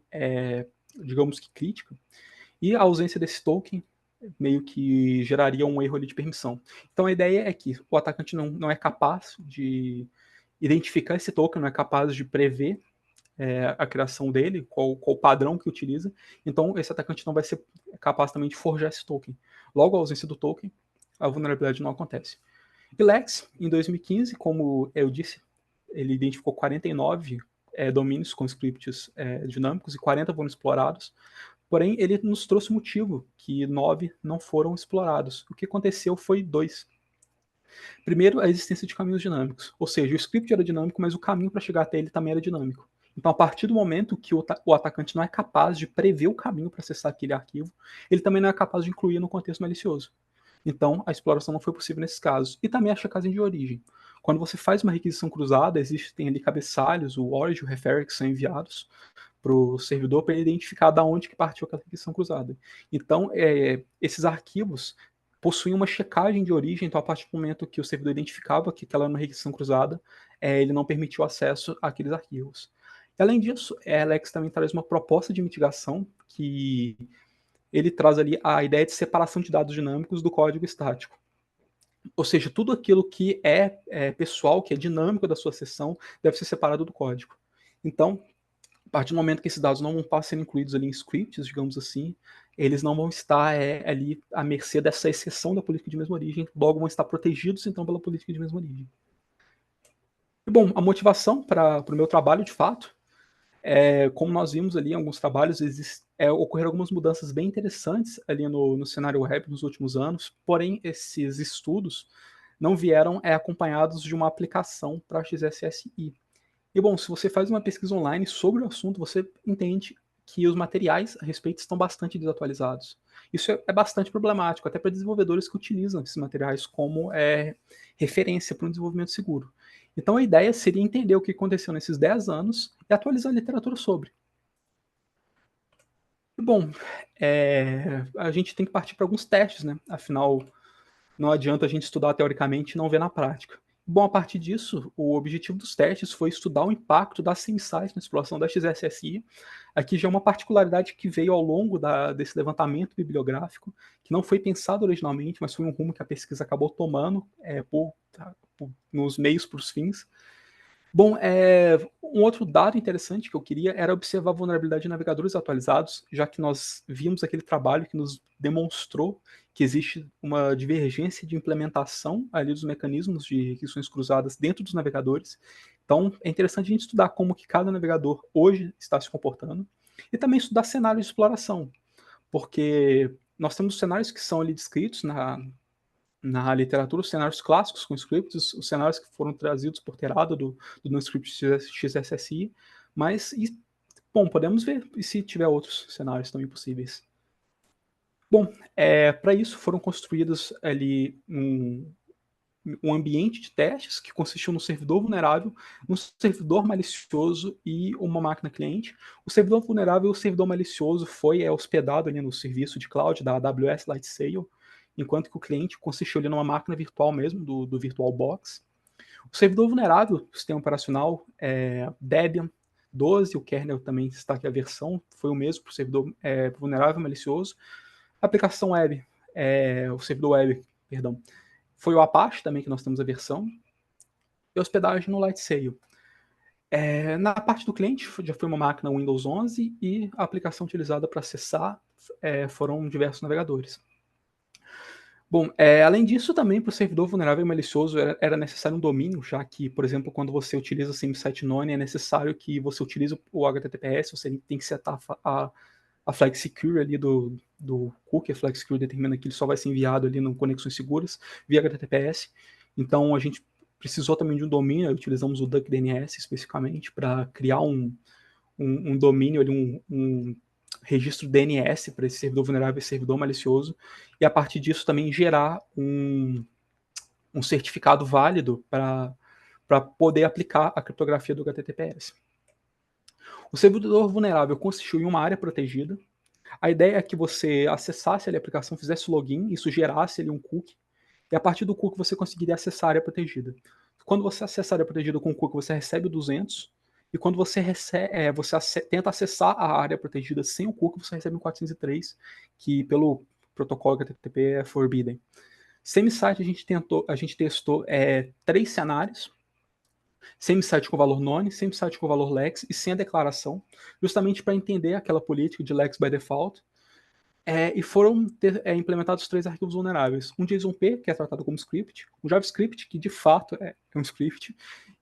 B: digamos que crítica, e a ausência desse token meio que geraria um erro ali de permissão. Então a ideia é que o atacante não é capaz de identificar esse token, não é capaz de prever a criação dele, qual o padrão que utiliza, então esse atacante não vai ser capaz também de forjar esse token. Logo, a ausência do token, a vulnerabilidade não acontece. E Lex, em 2015, como eu disse, ele identificou 49 domínios com scripts dinâmicos e 40 foram explorados. Porém, ele nos trouxe um motivo que 9 não foram explorados. O que aconteceu foi 2. Primeiro, a existência de caminhos dinâmicos. Ou seja, o script era dinâmico, mas o caminho para chegar até ele também era dinâmico. Então, a partir do momento que o atacante não é capaz de prever o caminho para acessar aquele arquivo, ele também não é capaz de incluir no contexto malicioso. Então, a exploração não foi possível nesses casos. E também a checagem de origem. Quando você faz uma requisição cruzada, existem ali cabeçalhos, o origin e o refer, que são enviados para o servidor para ele identificar da onde que partiu aquela requisição cruzada. Então, esses arquivos possuem uma checagem de origem, então a partir do momento que o servidor identificava que aquela era uma requisição cruzada, ele não permitiu acesso àqueles arquivos. E, além disso, a Alex também traz uma proposta de mitigação que ele traz ali a ideia de separação de dados dinâmicos do código estático. Ou seja, tudo aquilo que é pessoal, que é dinâmico da sua sessão, deve ser separado do código. Então, a partir do momento que esses dados não vão estar sendo incluídos ali em scripts, digamos assim, eles não vão estar ali à mercê dessa exceção da política de mesma origem, logo vão estar protegidos então pela política de mesma origem. E, bom, a motivação para o meu trabalho, de fato, como nós vimos ali em alguns trabalhos, ocorreram algumas mudanças bem interessantes ali no cenário web nos últimos anos, porém esses estudos não vieram acompanhados de uma aplicação para XSSI. E, bom, se você faz uma pesquisa online sobre o assunto, você entende que os materiais a respeito estão bastante desatualizados. Isso é bastante problemático, até para desenvolvedores que utilizam esses materiais como referência para um desenvolvimento seguro. Então a ideia seria entender o que aconteceu nesses 10 anos e atualizar a literatura sobre. E, bom, a gente tem que partir para alguns testes, né? Afinal, não adianta a gente estudar teoricamente e não ver na prática. Bom, a partir disso, o objetivo dos testes foi estudar o impacto da SimSight na exploração da XSSI. Aqui já é uma particularidade que veio ao longo desse levantamento bibliográfico, que não foi pensado originalmente, mas foi um rumo que a pesquisa acabou tomando nos meios para os fins. Bom, um outro dado interessante que eu queria era observar a vulnerabilidade de navegadores atualizados, já que nós vimos aquele trabalho que nos demonstrou que existe uma divergência de implementação ali dos mecanismos de requisições cruzadas dentro dos navegadores. Então, é interessante a gente estudar como que cada navegador hoje está se comportando e também estudar cenários de exploração, porque nós temos cenários que são ali descritos na literatura, os cenários clássicos com scripts, os cenários que foram trazidos por Terado do NoScript XSSI, mas, bom, podemos ver se tiver outros cenários também possíveis. Bom, para isso foram construídos ali um ambiente de testes que consistiu num servidor vulnerável, um servidor malicioso e uma máquina cliente. O servidor vulnerável e o servidor malicioso foi hospedado ali no serviço de cloud da AWS Lightsail, enquanto que o cliente consistiu ali numa máquina virtual mesmo, do VirtualBox. O servidor vulnerável, o sistema operacional, Debian 12, o kernel também está aqui a versão, foi o mesmo para o servidor vulnerável e malicioso. A aplicação web, o servidor web, perdão, foi o Apache também, que nós temos a versão, e hospedagem no Lightsail. Na parte do cliente, já foi uma máquina Windows 11 e a aplicação utilizada para acessar foram diversos navegadores. Bom, além disso, também para o servidor vulnerável e malicioso era necessário um domínio, já que, por exemplo, quando você utiliza o SimSite None, é necessário que você utilize o HTTPS, você tem que setar a flag secure ali do cookie, a flag secure determina que ele só vai ser enviado ali no conexões seguras via HTTPS. Então a gente precisou também de um domínio, utilizamos o DuckDNS especificamente para criar um domínio ali, um registro DNS para esse servidor vulnerável e servidor malicioso, e a partir disso também gerar um certificado válido para poder aplicar a criptografia do HTTPS. O servidor vulnerável consistiu em uma área protegida. A ideia é que você acessasse ali a aplicação, fizesse o login, isso gerasse ali um cookie, e a partir do cookie você conseguiria acessar a área protegida. Quando você acessa a área protegida com o cookie, você recebe o 200, e quando você, tenta acessar a área protegida sem o cookie, você recebe um 403, que pelo protocolo HTTP é forbidden. Semi-site a gente testou 3 cenários, semi-site com valor none, semi-site com valor lex e sem a declaração, justamente para entender aquela política de lex by default. E foram implementados 3 arquivos vulneráveis. Um JSON-P, que é tratado como script, um JavaScript, que de fato é um script,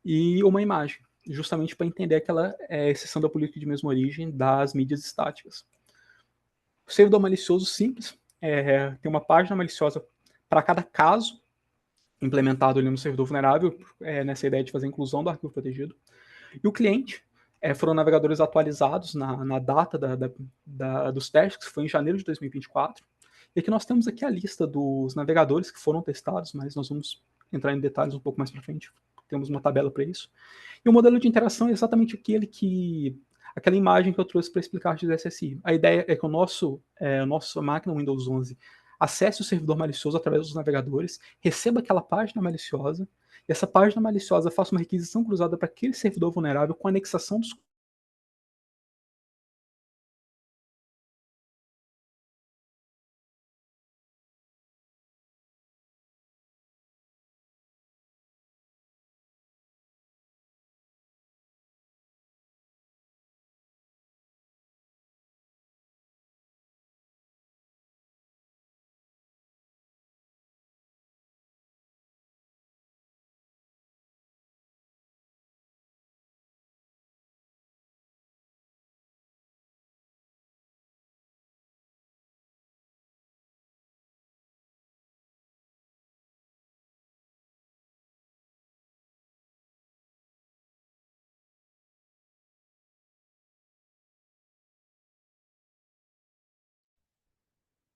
B: e uma imagem, justamente para entender aquela exceção da política de mesma origem das mídias estáticas. O servidor malicioso simples, tem uma página maliciosa para cada caso implementado ali no servidor vulnerável, nessa ideia de fazer a inclusão do arquivo protegido. E o cliente foram navegadores atualizados na data dos testes, que foi em janeiro de 2024. E aqui nós temos aqui a lista dos navegadores que foram testados, mas nós vamos entrar em detalhes um pouco mais para frente. Temos uma tabela para isso. E o modelo de interação é exatamente aquela imagem que eu trouxe para explicar de SSI. A ideia é que a nossa máquina Windows 11 acesse o servidor malicioso através dos navegadores, receba aquela página maliciosa, e essa página maliciosa faça uma requisição cruzada para aquele servidor vulnerável com anexação dos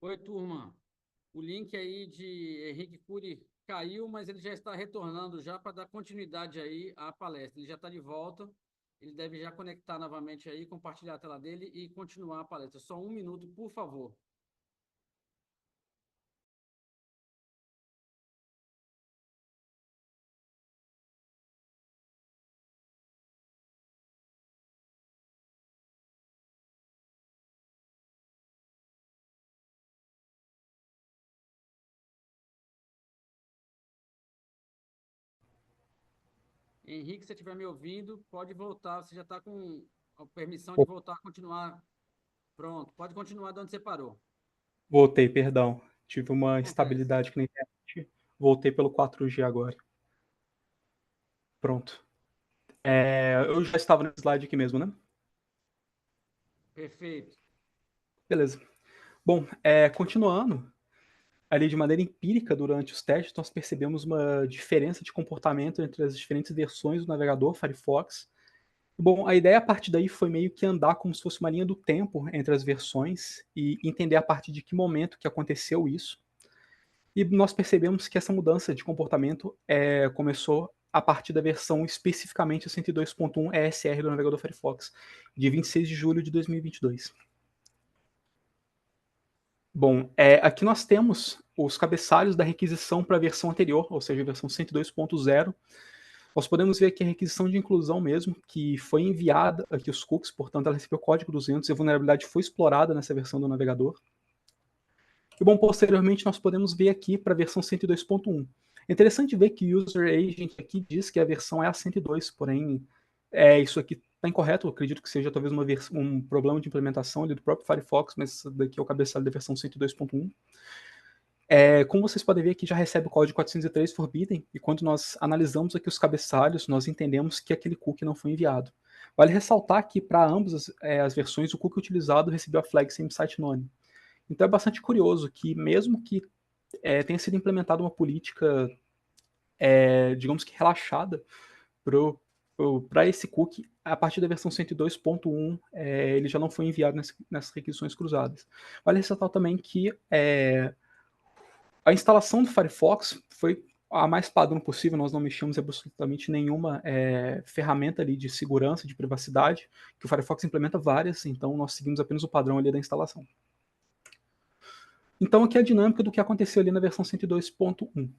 A: Oi, turma. O link aí de Henrique Cury caiu, mas ele já está retornando já para dar continuidade aí à palestra. Ele já está de volta. Ele deve já conectar novamente aí, compartilhar a tela dele e continuar a palestra. Só um minuto, por favor. Henrique, se você estiver me ouvindo, pode voltar. Você já está com a permissão de voltar a continuar. Pronto, pode continuar de onde você parou.
B: Voltei, perdão. Tive uma
A: Acontece.
B: instabilidade aqui na internet. Voltei pelo 4G agora. Pronto. Eu já estava no slide aqui mesmo, né?
A: Perfeito.
B: Beleza. Bom, continuando, ali de maneira empírica durante os testes, nós percebemos uma diferença de comportamento entre as diferentes versões do navegador Firefox. Bom, a ideia a partir daí foi meio que andar como se fosse uma linha do tempo entre as versões e entender a partir de que momento que aconteceu isso. E nós percebemos que essa mudança de comportamento começou a partir da versão especificamente 102.1 ESR do navegador Firefox, de 26 de julho de 2022. Bom, aqui nós temos os cabeçalhos da requisição para a versão anterior, ou seja, a versão 102.0. Nós podemos ver aqui a requisição de inclusão mesmo, que foi enviada aqui os cookies, portanto ela recebeu o código 200 e a vulnerabilidade foi explorada nessa versão do navegador. E bom, posteriormente nós podemos ver aqui para a versão 102.1. É interessante ver que o User Agent aqui diz que a versão é a 102, porém isso aqui está incorreto, eu acredito que seja talvez um problema de implementação ali do próprio Firefox, mas isso daqui é o cabeçalho da versão 102.1. Como vocês podem ver aqui, já recebe o código 403 Forbidden, e quando nós analisamos aqui os cabeçalhos, nós entendemos que aquele cookie não foi enviado. Vale ressaltar que para ambas as versões, o cookie utilizado recebeu a flag same site none. Então é bastante curioso que, mesmo que tenha sido implementada uma política, digamos que relaxada, para esse cookie, a partir da versão 102.1, ele já não foi enviado nessas requisições cruzadas. Vale ressaltar também que a instalação do Firefox foi a mais padrão possível, nós não mexemos em absolutamente nenhuma ferramenta ali de segurança, de privacidade, que o Firefox implementa várias, então nós seguimos apenas o padrão ali da instalação. Então aqui é a dinâmica do que aconteceu ali na versão 102.1.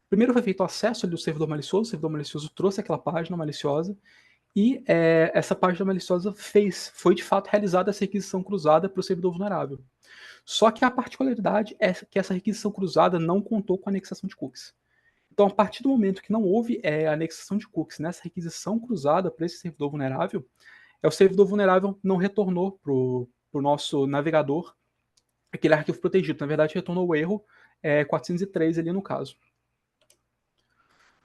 B: Primeiro foi feito o acesso ali do servidor malicioso trouxe aquela página maliciosa, e essa página maliciosa foi de fato realizada essa requisição cruzada para o servidor vulnerável. Só que a particularidade é que essa requisição cruzada não contou com anexação de cookies. Então, a partir do momento que não houve anexação de cookies nessa requisição cruzada para esse servidor vulnerável, o servidor vulnerável não retornou para o nosso navegador aquele arquivo protegido. Na verdade, retornou o erro 403 ali no caso.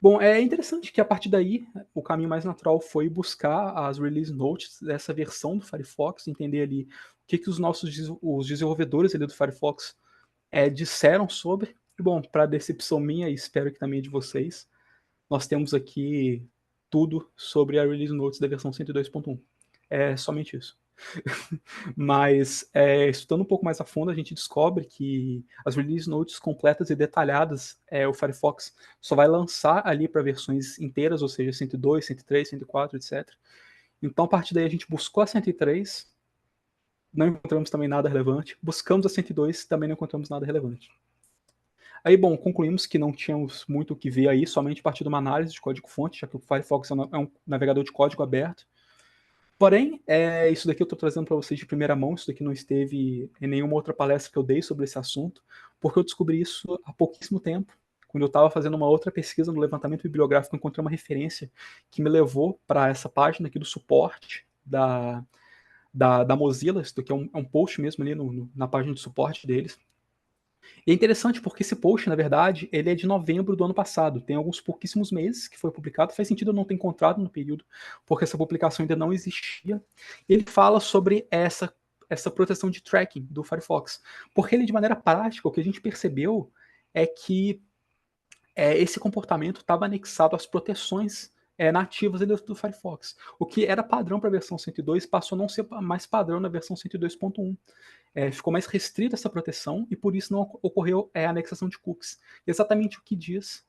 B: Bom, é interessante que a partir daí o caminho mais natural foi buscar as release notes dessa versão do Firefox, entender ali o que os desenvolvedores ali do Firefox disseram sobre. E, bom, para decepção minha e espero que também de vocês, nós temos aqui tudo sobre a release notes da versão 102.1. É somente isso. Mas, estudando um pouco mais a fundo, a gente descobre que as release notes completas e detalhadas, o Firefox só vai lançar ali para versões inteiras, ou seja, 102, 103, 104, etc. Então, a partir daí, a gente buscou a 103, não encontramos também nada relevante. Buscamos a 102, também não encontramos nada relevante. Aí, bom, concluímos que não tínhamos muito o que ver aí, somente a partir de uma análise de código-fonte, já que o Firefox é um navegador de código aberto. Porém, isso daqui eu estou trazendo para vocês de primeira mão, isso daqui não esteve em nenhuma outra palestra que eu dei sobre esse assunto, porque eu descobri isso há pouquíssimo tempo. Quando eu estava fazendo uma outra pesquisa no levantamento bibliográfico, eu encontrei uma referência que me levou para essa página aqui do suporte da Mozilla. Isso daqui é um post mesmo ali na página de suporte deles. E é interessante porque esse post, na verdade, ele é de novembro do ano passado. Tem alguns pouquíssimos meses que foi publicado. Faz sentido eu não ter encontrado no período, porque essa publicação ainda não existia. Ele fala sobre essa proteção de tracking do Firefox. Porque ele, de maneira prática, o que a gente percebeu é que esse comportamento estava anexado às proteções nativas do Firefox. O que era padrão para a versão 102 passou a não ser mais padrão na versão 102.1. Ficou mais restrita essa proteção e por isso não ocorreu a anexação de cookies. Exatamente o que diz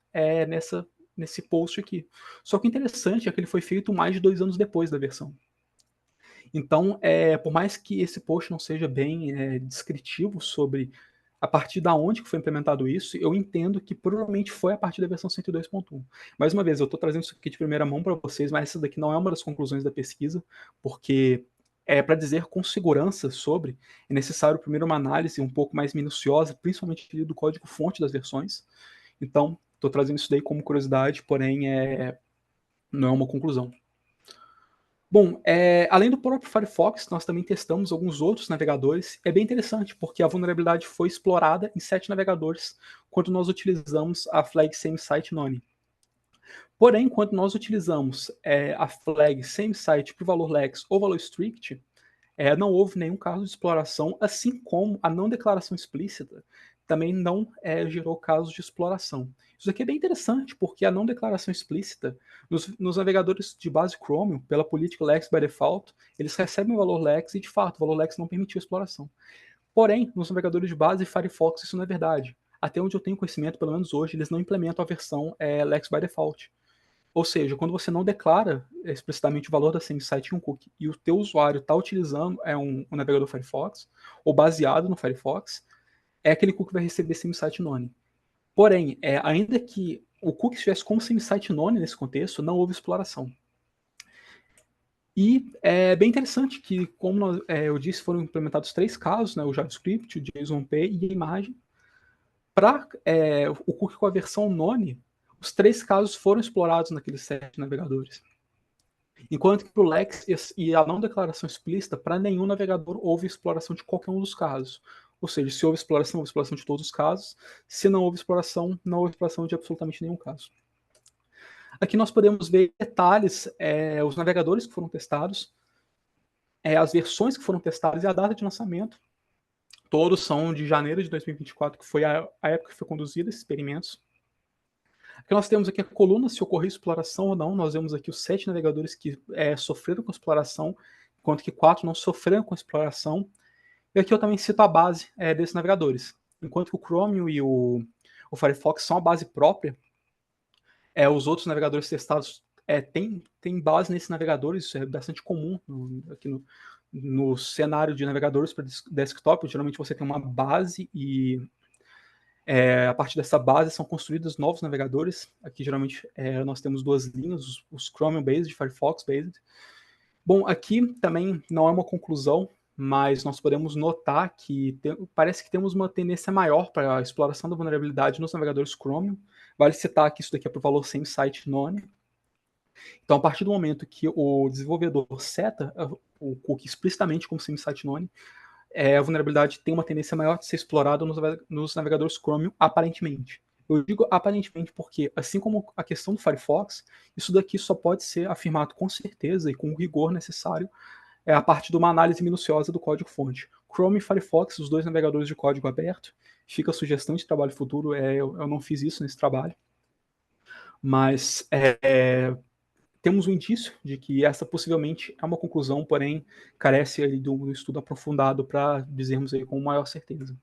B: nesse post aqui. Só que o interessante é que ele foi feito mais de 2 anos depois da versão. Então, por mais que esse post não seja bem descritivo sobre a partir da onde que foi implementado isso, eu entendo que provavelmente foi a partir da versão 102.1. Mais uma vez, eu estou trazendo isso aqui de primeira mão para vocês, mas essa daqui não é uma das conclusões da pesquisa, porque para dizer com segurança sobre, é necessário primeiro uma análise um pouco mais minuciosa, principalmente do código-fonte das versões. Então, estou trazendo isso daí como curiosidade, porém não é uma conclusão. Bom, além do próprio Firefox, nós também testamos alguns outros navegadores. É bem interessante, porque a vulnerabilidade foi explorada em 7 navegadores quando nós utilizamos a flag same-site none. Porém, quando nós utilizamos a flag same-site para o valor lex ou valor strict, não houve nenhum caso de exploração, assim como a não declaração explícita também não gerou casos de exploração. Isso aqui é bem interessante, porque a não declaração explícita, nos navegadores de base Chromium, pela política Lex by Default, eles recebem o valor Lex e, de fato, o valor Lex não permitiu exploração. Porém, nos navegadores de base Firefox, isso não é verdade. Até onde eu tenho conhecimento, pelo menos hoje, eles não implementam a versão Lex by Default. Ou seja, quando você não declara explicitamente o valor da same-site em um cookie e o teu usuário está utilizando um navegador Firefox, ou baseado no Firefox, aquele cookie vai receber same-site none. Porém, ainda que o cookie estivesse como same-site none nesse contexto, não houve exploração. E é bem interessante que, como eu disse, foram implementados 3 casos, né, o JavaScript, o JSONP e a imagem. Para o cookie com a versão none, os 3 casos foram explorados naqueles 7 navegadores. Enquanto que para o Lex e a não declaração explícita, para nenhum navegador houve exploração de qualquer um dos casos. Ou seja, se houve exploração de todos os casos. Se não houve exploração, não houve exploração de absolutamente nenhum caso. Aqui nós podemos ver detalhes, os navegadores que foram testados, as versões que foram testadas e a data de lançamento. Todos são de janeiro de 2024, que foi a época que foi conduzido esses experimentos. Aqui nós temos aqui a coluna se ocorreu exploração ou não. Nós vemos aqui os 7 navegadores que sofreram com exploração, enquanto que 4 não sofreram com exploração. E aqui eu também cito a base desses navegadores. Enquanto que o Chromium e o Firefox são a base própria, os outros navegadores testados têm base nesses navegadores. Isso é bastante comum aqui no cenário de navegadores para desktop. Geralmente você tem uma base e a partir dessa base são construídos novos navegadores. Aqui geralmente nós temos 2 linhas, os Chromium-based e Firefox-based. Bom, aqui também não é uma conclusão, mas nós podemos notar que parece que temos uma tendência maior para a exploração da vulnerabilidade nos navegadores Chromium. Vale citar que isso daqui é para o valor same-site none. Então, a partir do momento que o desenvolvedor seta o cookie explicitamente como same-site none, a vulnerabilidade tem uma tendência maior de ser explorada nos navegadores Chromium, aparentemente. Eu digo aparentemente porque, assim como a questão do Firefox, isso daqui só pode ser afirmado com certeza e com o rigor necessário a partir de uma análise minuciosa do código-fonte. Chrome e Firefox, os 2 navegadores de código aberto, fica a sugestão de trabalho futuro, eu não fiz isso nesse trabalho, mas temos um indício de que essa possivelmente é uma conclusão, porém carece ali de um estudo aprofundado para dizermos aí com maior certeza.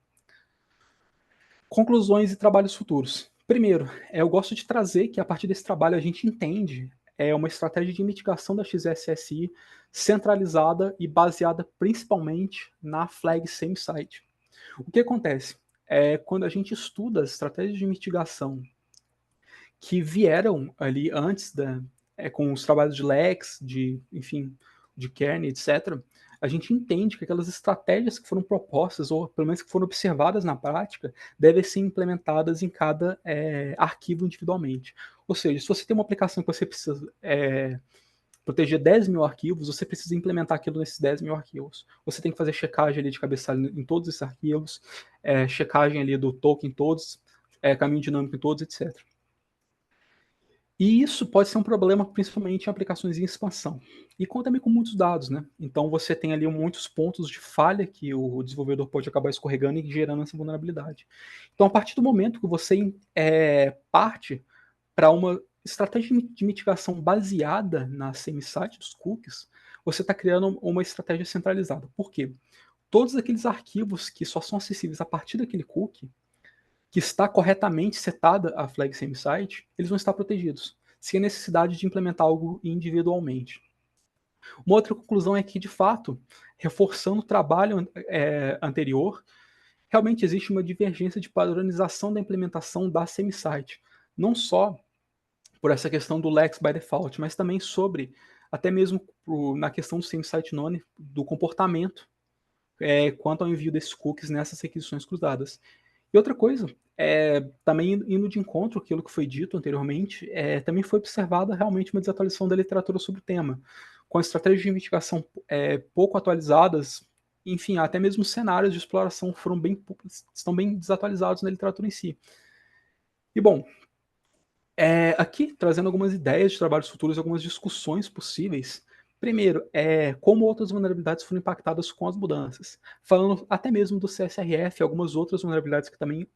B: Conclusões e trabalhos futuros. Primeiro, eu gosto de trazer que a partir desse trabalho a gente entende uma estratégia de mitigação da XSSI centralizada e baseada principalmente na flag same-site. O que acontece? Quando a gente estuda as estratégias de mitigação que vieram ali antes com os trabalhos de Lex, enfim, de Kern, etc., a gente entende que aquelas estratégias que foram propostas, ou pelo menos que foram observadas na prática, devem ser implementadas em cada arquivo individualmente. Ou seja, se você tem uma aplicação que você precisa proteger 10 mil arquivos, você precisa implementar aquilo nesses 10 mil arquivos. Você tem que fazer checagem ali de cabeçalho em todos esses arquivos, checagem ali do token em todos, caminho dinâmico em todos, etc. E isso pode ser um problema, principalmente em aplicações em expansão. E também com muitos dados, né? Então você tem ali muitos pontos de falha que o desenvolvedor pode acabar escorregando e gerando essa vulnerabilidade. Então, a partir do momento que você parte para uma estratégia de mitigação baseada na same-site dos cookies, você está criando uma estratégia centralizada. Por quê? Todos aqueles arquivos que só são acessíveis a partir daquele cookie, que está corretamente setada a flag same-site, eles vão estar protegidos, sem a necessidade de implementar algo individualmente. Uma outra conclusão é que, de fato, reforçando o trabalho anterior, realmente existe uma divergência de padronização da implementação da same-site, não só por essa questão do Lex by default, mas também sobre, até mesmo na questão do same-site none, do comportamento quanto ao envio desses cookies nessas requisições cruzadas. E outra coisa, também indo de encontro àquilo que foi dito anteriormente, também foi observada realmente uma desatualização da literatura sobre o tema, com estratégias de investigação pouco atualizadas, enfim, até mesmo cenários de exploração estão bem desatualizados na literatura em si. E bom, aqui trazendo algumas ideias de trabalhos futuros e algumas discussões possíveis. Primeiro, como outras vulnerabilidades foram impactadas com as mudanças. Falando até mesmo do CSRF, algumas outras vulnerabilidades que também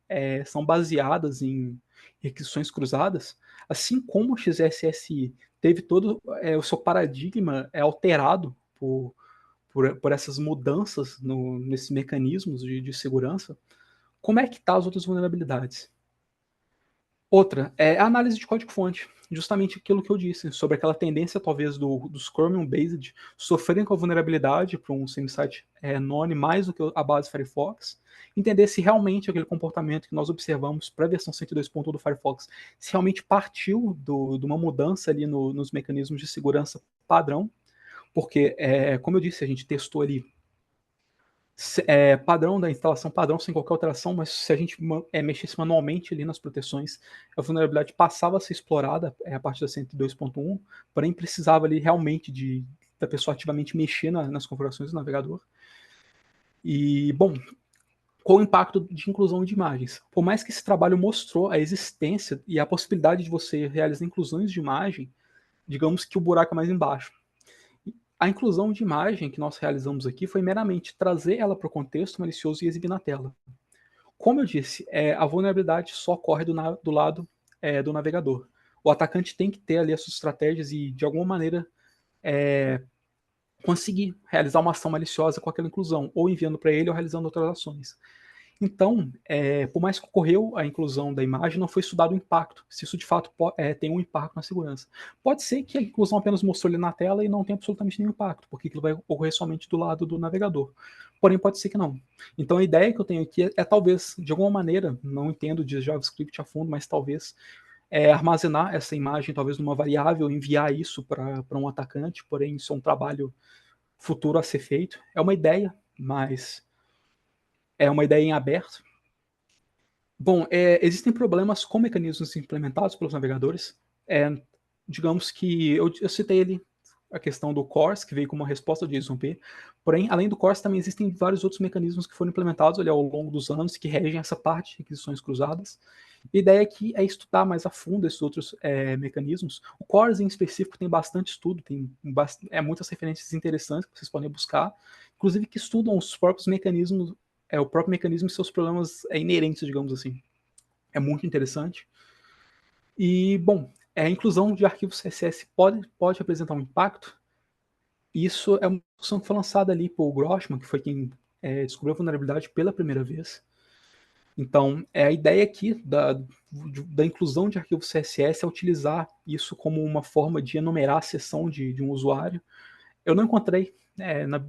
B: são baseadas em requisições cruzadas, assim como o XSSI teve todo o seu paradigma alterado por essas mudanças nesses mecanismos de segurança, como é que tá as outras vulnerabilidades? Outra é a análise de código-fonte. Justamente aquilo que eu disse, sobre aquela tendência, talvez, dos Chromium-based sofrerem com a vulnerabilidade para um semi-site None mais do que a base Firefox. Entender se realmente aquele comportamento que nós observamos para a versão 102.1 do Firefox, se realmente partiu de uma mudança ali nos mecanismos de segurança padrão. Porque, como eu disse, a gente testou ali padrão da instalação padrão sem qualquer alteração, mas se a gente mexesse manualmente ali nas proteções, a vulnerabilidade passava a ser explorada a partir da 102.1, porém precisava ali realmente da pessoa ativamente mexer nas configurações do navegador. E, bom, qual o impacto de inclusão de imagens? Por mais que esse trabalho mostrou a existência e a possibilidade de você realizar inclusões de imagem, digamos que o buraco é mais embaixo. A inclusão de imagem que nós realizamos aqui foi meramente trazer ela para o contexto malicioso e exibir na tela. Como eu disse, a vulnerabilidade só ocorre do lado do navegador. O atacante tem que ter ali as suas estratégias e, de alguma maneira, conseguir realizar uma ação maliciosa com aquela inclusão, ou enviando para ele ou realizando outras ações. Então, por mais que ocorreu a inclusão da imagem, não foi estudado o impacto, se isso de fato tem um impacto na segurança. Pode ser que a inclusão apenas mostrou ali na tela e não tenha absolutamente nenhum impacto, porque aquilo vai ocorrer somente do lado do navegador. Porém, pode ser que não. Então, a ideia que eu tenho aqui talvez, de alguma maneira, não entendo de JavaScript a fundo, mas talvez armazenar essa imagem, talvez numa variável, enviar isso para um atacante, porém, isso é um trabalho futuro a ser feito. É uma ideia, mas é uma ideia em aberto. Bom, existem problemas com mecanismos implementados pelos navegadores. É, digamos que eu citei ali a questão do CORS, que veio como uma resposta ao JSON-P. Porém, além do CORS, também existem vários outros mecanismos que foram implementados ali ao longo dos anos que regem essa parte de requisições cruzadas. A ideia aqui é estudar mais a fundo esses outros mecanismos. O CORS, em específico, tem bastante estudo, tem muitas referências interessantes que vocês podem buscar, inclusive que estudam os próprios mecanismos o próprio mecanismo e seus problemas inerentes, digamos assim. É muito interessante. E, bom, a inclusão de arquivos CSS pode apresentar um impacto. Isso é uma discussão que foi lançada ali por Grossman, que foi quem descobriu a vulnerabilidade pela primeira vez. Então, a ideia aqui da inclusão de arquivos CSS é utilizar isso como uma forma de enumerar a seção de um usuário. Eu não encontrei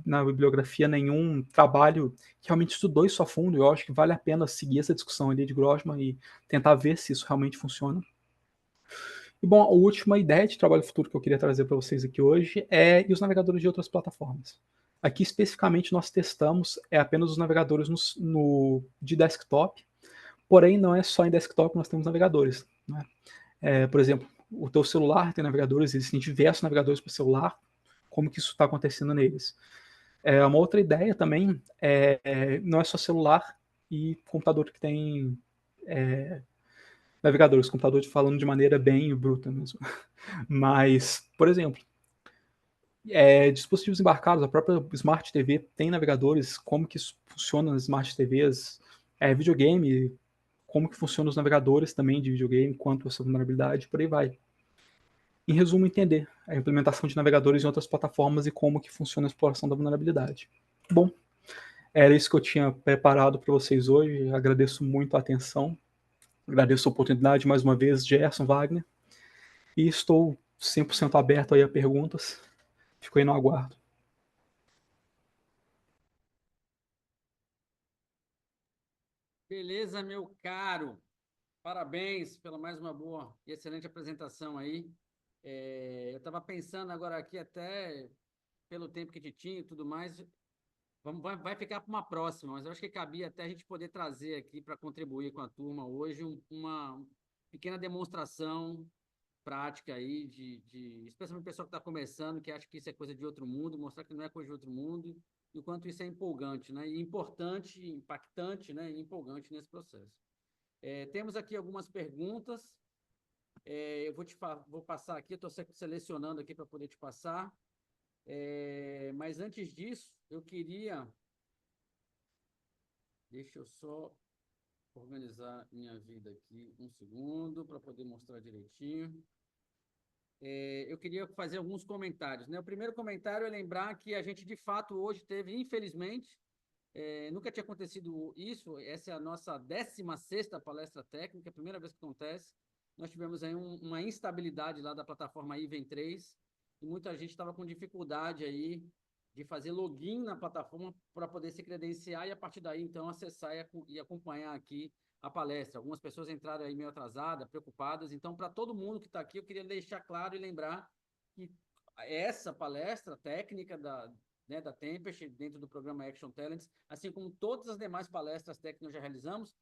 B: na bibliografia nenhum trabalho que realmente estudou isso a fundo. Eu acho que vale a pena seguir essa discussão ali de Grossman e tentar ver se isso realmente funciona. E bom, a última ideia de trabalho futuro que eu queria trazer para vocês aqui hoje e os navegadores de outras plataformas. Aqui especificamente nós testamos apenas os navegadores de desktop, porém não é só em desktop que nós temos navegadores. Né? Por exemplo, o teu celular tem navegadores, existem diversos navegadores para o celular, como que isso está acontecendo neles. Uma outra ideia também não é só celular e computador que tem navegadores, computador falando de maneira bem bruta mesmo. Mas, por exemplo, dispositivos embarcados, a própria Smart TV tem navegadores, como que isso funciona nas Smart TVs, videogame, como que funcionam os navegadores também de videogame, quanto a essa vulnerabilidade, por aí vai. Em resumo, entender a implementação de navegadores em outras plataformas e como que funciona a exploração da vulnerabilidade. Bom, era isso que eu tinha preparado para vocês hoje. Agradeço muito a atenção. Agradeço a oportunidade mais uma vez, Gerson Wagner. E estou 100% aberto aí a perguntas. Fico aí no aguardo.
A: Beleza, meu caro. Parabéns pela mais uma boa e excelente apresentação aí. Eu estava pensando agora aqui, até pelo tempo que te tinha e tudo mais,
C: vai ficar para uma próxima, mas eu acho que cabia até a gente poder trazer aqui para contribuir com a turma hoje uma pequena demonstração prática aí especialmente o pessoal que está começando, que acha que isso é coisa de outro mundo, mostrar que não é coisa de outro mundo, e o quanto isso é empolgante, né? E importante, impactante, né? E empolgante nesse processo. Temos aqui algumas perguntas. Eu vou passar aqui, estou selecionando aqui para poder te passar. Mas antes disso, eu queria... Deixa eu só organizar minha vida aqui um segundo para poder mostrar direitinho. Eu queria fazer alguns comentários, né? O primeiro comentário é lembrar que a gente, de fato, hoje teve, infelizmente, nunca tinha acontecido isso, essa é a nossa 16ª palestra técnica, a primeira vez que acontece. Nós tivemos aí uma instabilidade lá da plataforma Iven 3, e muita gente estava com dificuldade aí de fazer login na plataforma para poder se credenciar e, a partir daí, então, acessar e acompanhar aqui a palestra. Algumas pessoas entraram aí meio atrasadas, preocupadas. Então, para todo mundo que está aqui, eu queria deixar claro e lembrar que essa palestra técnica da Tempest, dentro do programa Action Talents, assim como todas as demais palestras técnicas que nós já realizamos,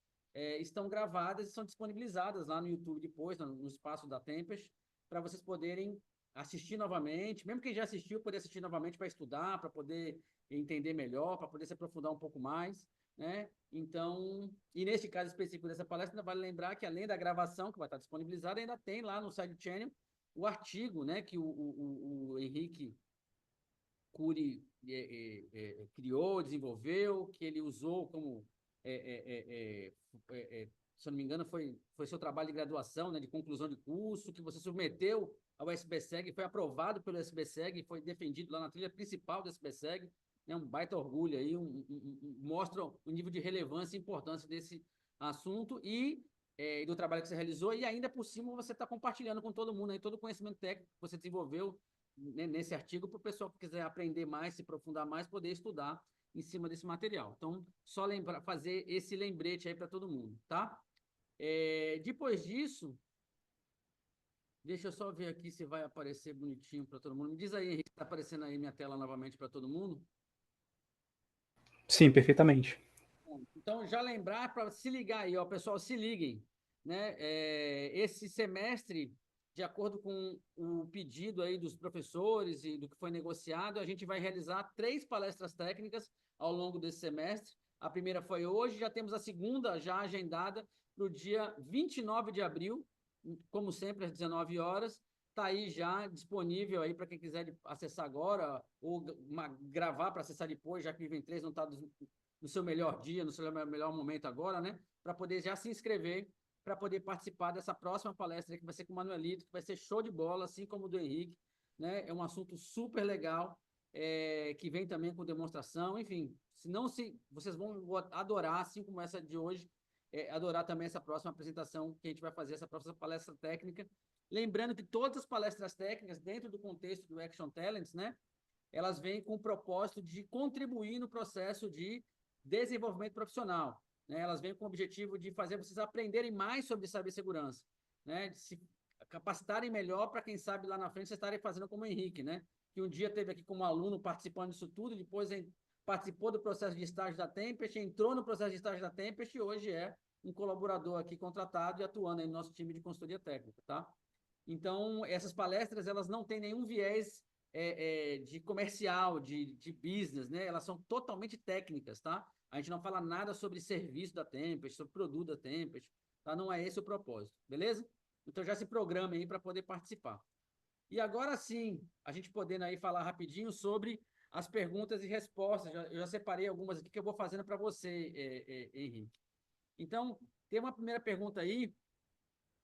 C: estão gravadas e são disponibilizadas lá no YouTube depois, no espaço da Tempest, para vocês poderem assistir novamente, mesmo quem já assistiu, poder assistir novamente para estudar, para poder entender melhor, para poder se aprofundar um pouco mais, né? Então, e nesse caso específico dessa palestra, vale lembrar que além da gravação, que vai estar disponibilizada, ainda tem lá no side channel o artigo, né, que o Henrique Cury criou, desenvolveu, que ele usou como, se eu não me engano, foi seu trabalho de graduação, né, de conclusão de curso, que você submeteu ao SBSEG, foi aprovado pelo SBSEG, foi defendido lá na trilha principal do SBSEG, né, um baita orgulho aí, mostra o nível de relevância e importância desse assunto e do trabalho que você realizou, e ainda por cima você está compartilhando com todo mundo aí, todo o conhecimento técnico que você desenvolveu nesse artigo, para o pessoal que quiser aprender mais, se aprofundar mais, poder estudar em cima desse material. Então, só fazer esse lembrete aí para todo mundo, tá? Depois disso, deixa eu só ver aqui se vai aparecer bonitinho para todo mundo. Me diz aí, Henrique, está aparecendo aí minha tela novamente para todo mundo?
B: Sim, perfeitamente.
C: Então, já lembrar para se ligar aí, ó, pessoal, se liguem, né? Esse semestre, de acordo com o pedido aí dos professores e do que foi negociado, a gente vai realizar 3 palestras técnicas ao longo desse semestre. A primeira foi hoje, já temos a segunda já agendada para o dia 29 de abril, como sempre, às 19 horas. Está aí já disponível aí para quem quiser acessar agora ou gravar para acessar depois, já que o Iven 3 não está no seu melhor dia, no seu melhor momento agora, né? Para poder já se inscrever, para poder participar dessa próxima palestra que vai ser com o Manuelito, que vai ser show de bola, assim como o do Henrique, né? É um assunto super legal, que vem também com demonstração, enfim, vocês vão adorar, assim como essa de hoje, adorar também essa próxima apresentação que a gente vai fazer, essa próxima palestra técnica. Lembrando que todas as palestras técnicas, dentro do contexto do Action Talents, né? Elas vêm com o propósito de contribuir no processo de desenvolvimento profissional, né? Elas vêm com o objetivo de fazer vocês aprenderem mais sobre cibersegurança, né? De se capacitarem melhor para, quem sabe, lá na frente vocês estarem fazendo como o Henrique, né? Que um dia teve aqui como aluno participando disso tudo, depois participou do processo de estágio da Tempest, entrou no processo de estágio da Tempest e hoje é um colaborador aqui contratado e atuando aí no nosso time de consultoria técnica, tá? Então, essas palestras, elas não têm nenhum viés de comercial, de business, né? Elas são totalmente técnicas, tá? A gente não fala nada sobre serviço da Tempest, sobre produto da Tempest, tá? Não é esse o propósito, beleza? Então, já se programe aí para poder participar. E agora sim, a gente podendo aí falar rapidinho sobre as perguntas e respostas. Eu já separei algumas aqui que eu vou fazendo para você, Henrique. Então, tem uma primeira pergunta aí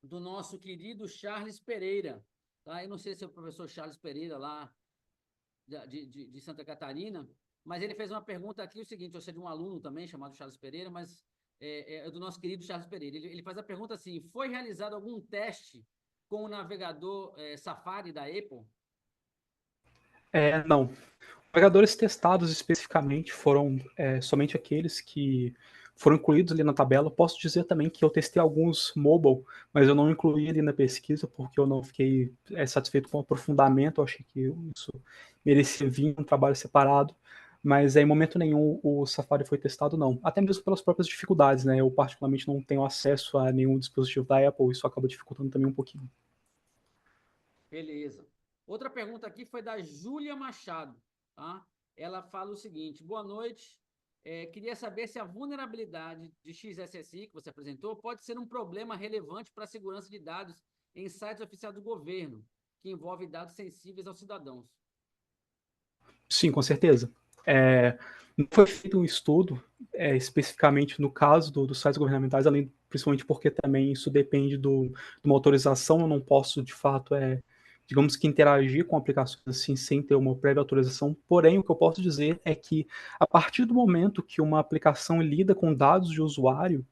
C: do nosso querido Charles Pereira. Tá? Eu não sei se é o professor Charles Pereira lá de Santa Catarina, mas ele fez uma pergunta aqui, o seguinte, eu sei de um aluno também chamado Charles Pereira, mas é do nosso querido Charles Pereira. Ele faz a pergunta assim, foi realizado algum teste com o navegador Safari da Apple?
B: Não. Navegadores testados especificamente foram somente aqueles que foram incluídos ali na tabela. Posso dizer também que eu testei alguns mobile, mas eu não incluí ali na pesquisa porque eu não fiquei satisfeito com o aprofundamento. Eu achei que isso merecia vir um trabalho separado. mas em momento nenhum o Safari foi testado, não. Até mesmo pelas próprias dificuldades, né? Eu particularmente não tenho acesso a nenhum dispositivo da Apple, isso acaba dificultando também um pouquinho.
C: Beleza. Outra pergunta aqui foi da Júlia Machado, tá? Ela fala o seguinte: boa noite. Queria saber se a vulnerabilidade de XSSI que você apresentou pode ser um problema relevante para a segurança de dados em sites oficiais do governo, que envolve dados sensíveis aos cidadãos.
B: Sim, com certeza. Não foi feito um estudo especificamente no caso dos sites governamentais, além principalmente porque também isso depende de uma autorização, eu não posso de fato digamos que interagir com aplicações assim sem ter uma prévia autorização. Porém, o que eu posso dizer é que a partir do momento que uma aplicação lida com dados de usuário,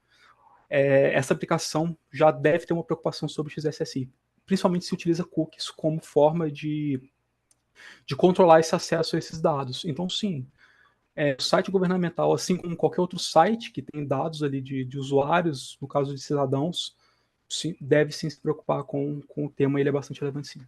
B: essa aplicação já deve ter uma preocupação sobre o XSSI, principalmente se utiliza cookies como forma de controlar esse acesso a esses dados. Então, sim, o site governamental, assim como qualquer outro site que tem dados ali de usuários, no caso de cidadãos, sim, deve sim se preocupar com o tema, ele é bastante relevante, sim.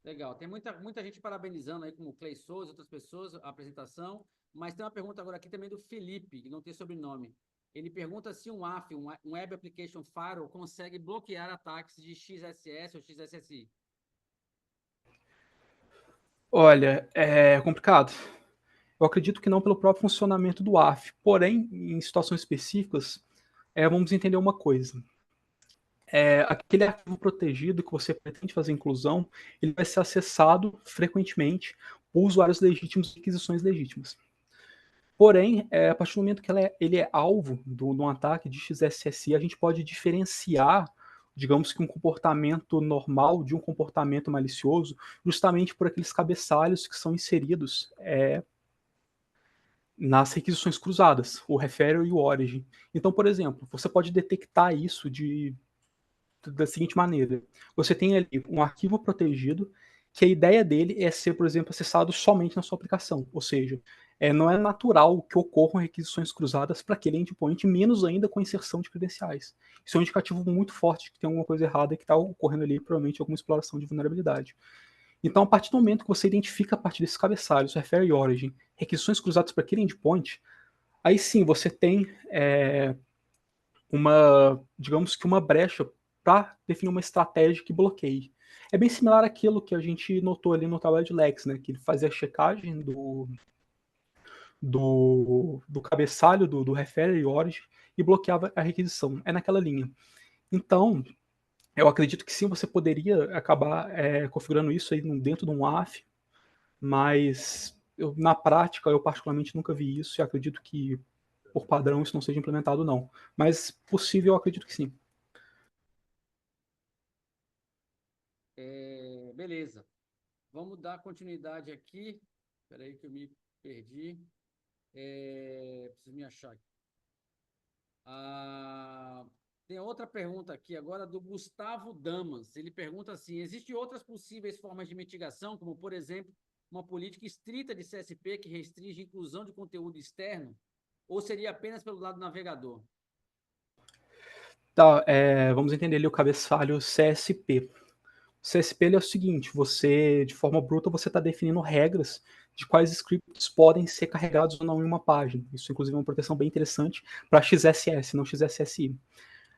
C: Legal. Tem muita gente parabenizando aí, como o Clay Souza e outras pessoas, a apresentação. Mas tem uma pergunta agora aqui também do Felipe, que não tem sobrenome. Ele pergunta se um WAF, um Web Application Firewall, consegue bloquear ataques de XSS ou XSSI.
B: Olha, é complicado. Eu acredito que não pelo próprio funcionamento do AF. Porém, em situações específicas, vamos entender uma coisa. Aquele arquivo protegido que você pretende fazer inclusão, ele vai ser acessado frequentemente por usuários legítimos e requisições legítimas. Porém, a partir do momento que ele é alvo de um ataque de XSSI, a gente pode diferenciar, digamos que um comportamento normal de um comportamento malicioso, justamente por aqueles cabeçalhos que são inseridos nas requisições cruzadas, o referrer e o origin. Então, por exemplo, você pode detectar isso da seguinte maneira: você tem ali um arquivo protegido que a ideia dele é ser, por exemplo, acessado somente na sua aplicação, ou seja, não é natural que ocorram requisições cruzadas para aquele endpoint, menos ainda com inserção de credenciais. Isso é um indicativo muito forte de que tem alguma coisa errada e que está ocorrendo ali, provavelmente, alguma exploração de vulnerabilidade. Então, a partir do momento que você identifica a partir desses cabeçalhos, referrer e origin, requisições cruzadas para aquele endpoint, aí sim você tem digamos que uma brecha para definir uma estratégia que bloqueie. É bem similar àquilo que a gente notou ali no trabalho de Lex, né, que ele fazia a checagem do cabeçalho do referrer e origin e bloqueava a requisição. É naquela linha. Então, eu acredito que sim, você poderia acabar configurando isso aí dentro de um AF, mas na prática eu particularmente nunca vi isso e acredito que por padrão isso não seja implementado não. Mas possível eu acredito que sim.
C: Beleza. Vamos dar continuidade aqui. Espera aí que eu me perdi. Preciso me achar aqui. Tem outra pergunta aqui agora do Gustavo Damas. Ele pergunta assim: existem outras possíveis formas de mitigação, como, por exemplo, uma política estrita de CSP que restringe a inclusão de conteúdo externo? Ou seria apenas pelo lado do navegador?
B: Tá, vamos entender ali o cabeçalho CSP. O CSP ele é o seguinte: você, de forma bruta, você está definindo regras de quais scripts podem ser carregados ou não em uma página. Isso, inclusive, é uma proteção bem interessante para XSS, não XSSI.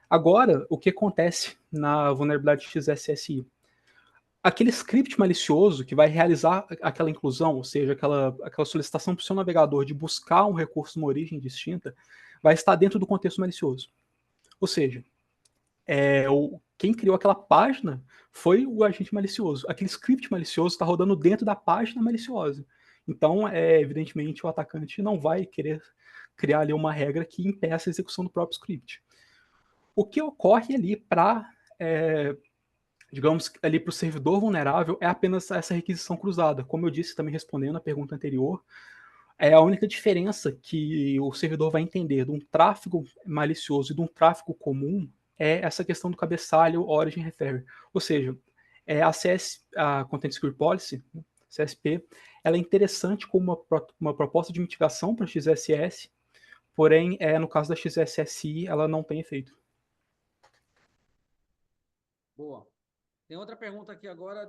B: Agora, o que acontece na vulnerabilidade XSSI? Aquele script malicioso que vai realizar aquela inclusão, ou seja, aquela solicitação para o seu navegador de buscar um recurso numa origem distinta, vai estar dentro do contexto malicioso. Ou seja, quem criou aquela página foi o agente malicioso. Aquele script malicioso está rodando dentro da página maliciosa. Então, evidentemente, o atacante não vai querer criar ali uma regra que impeça a execução do próprio script. O que ocorre ali digamos, ali para o servidor vulnerável é apenas essa requisição cruzada. Como eu disse também respondendo a pergunta anterior, é a única diferença que o servidor vai entender de um tráfego malicioso e de um tráfego comum é essa questão do cabeçalho Origin Referrer. Ou seja, a Content Script Policy, CSP, ela é interessante como uma proposta de mitigação para XSS, porém, no caso da XSSI, ela não tem efeito.
C: Boa. Tem outra pergunta aqui agora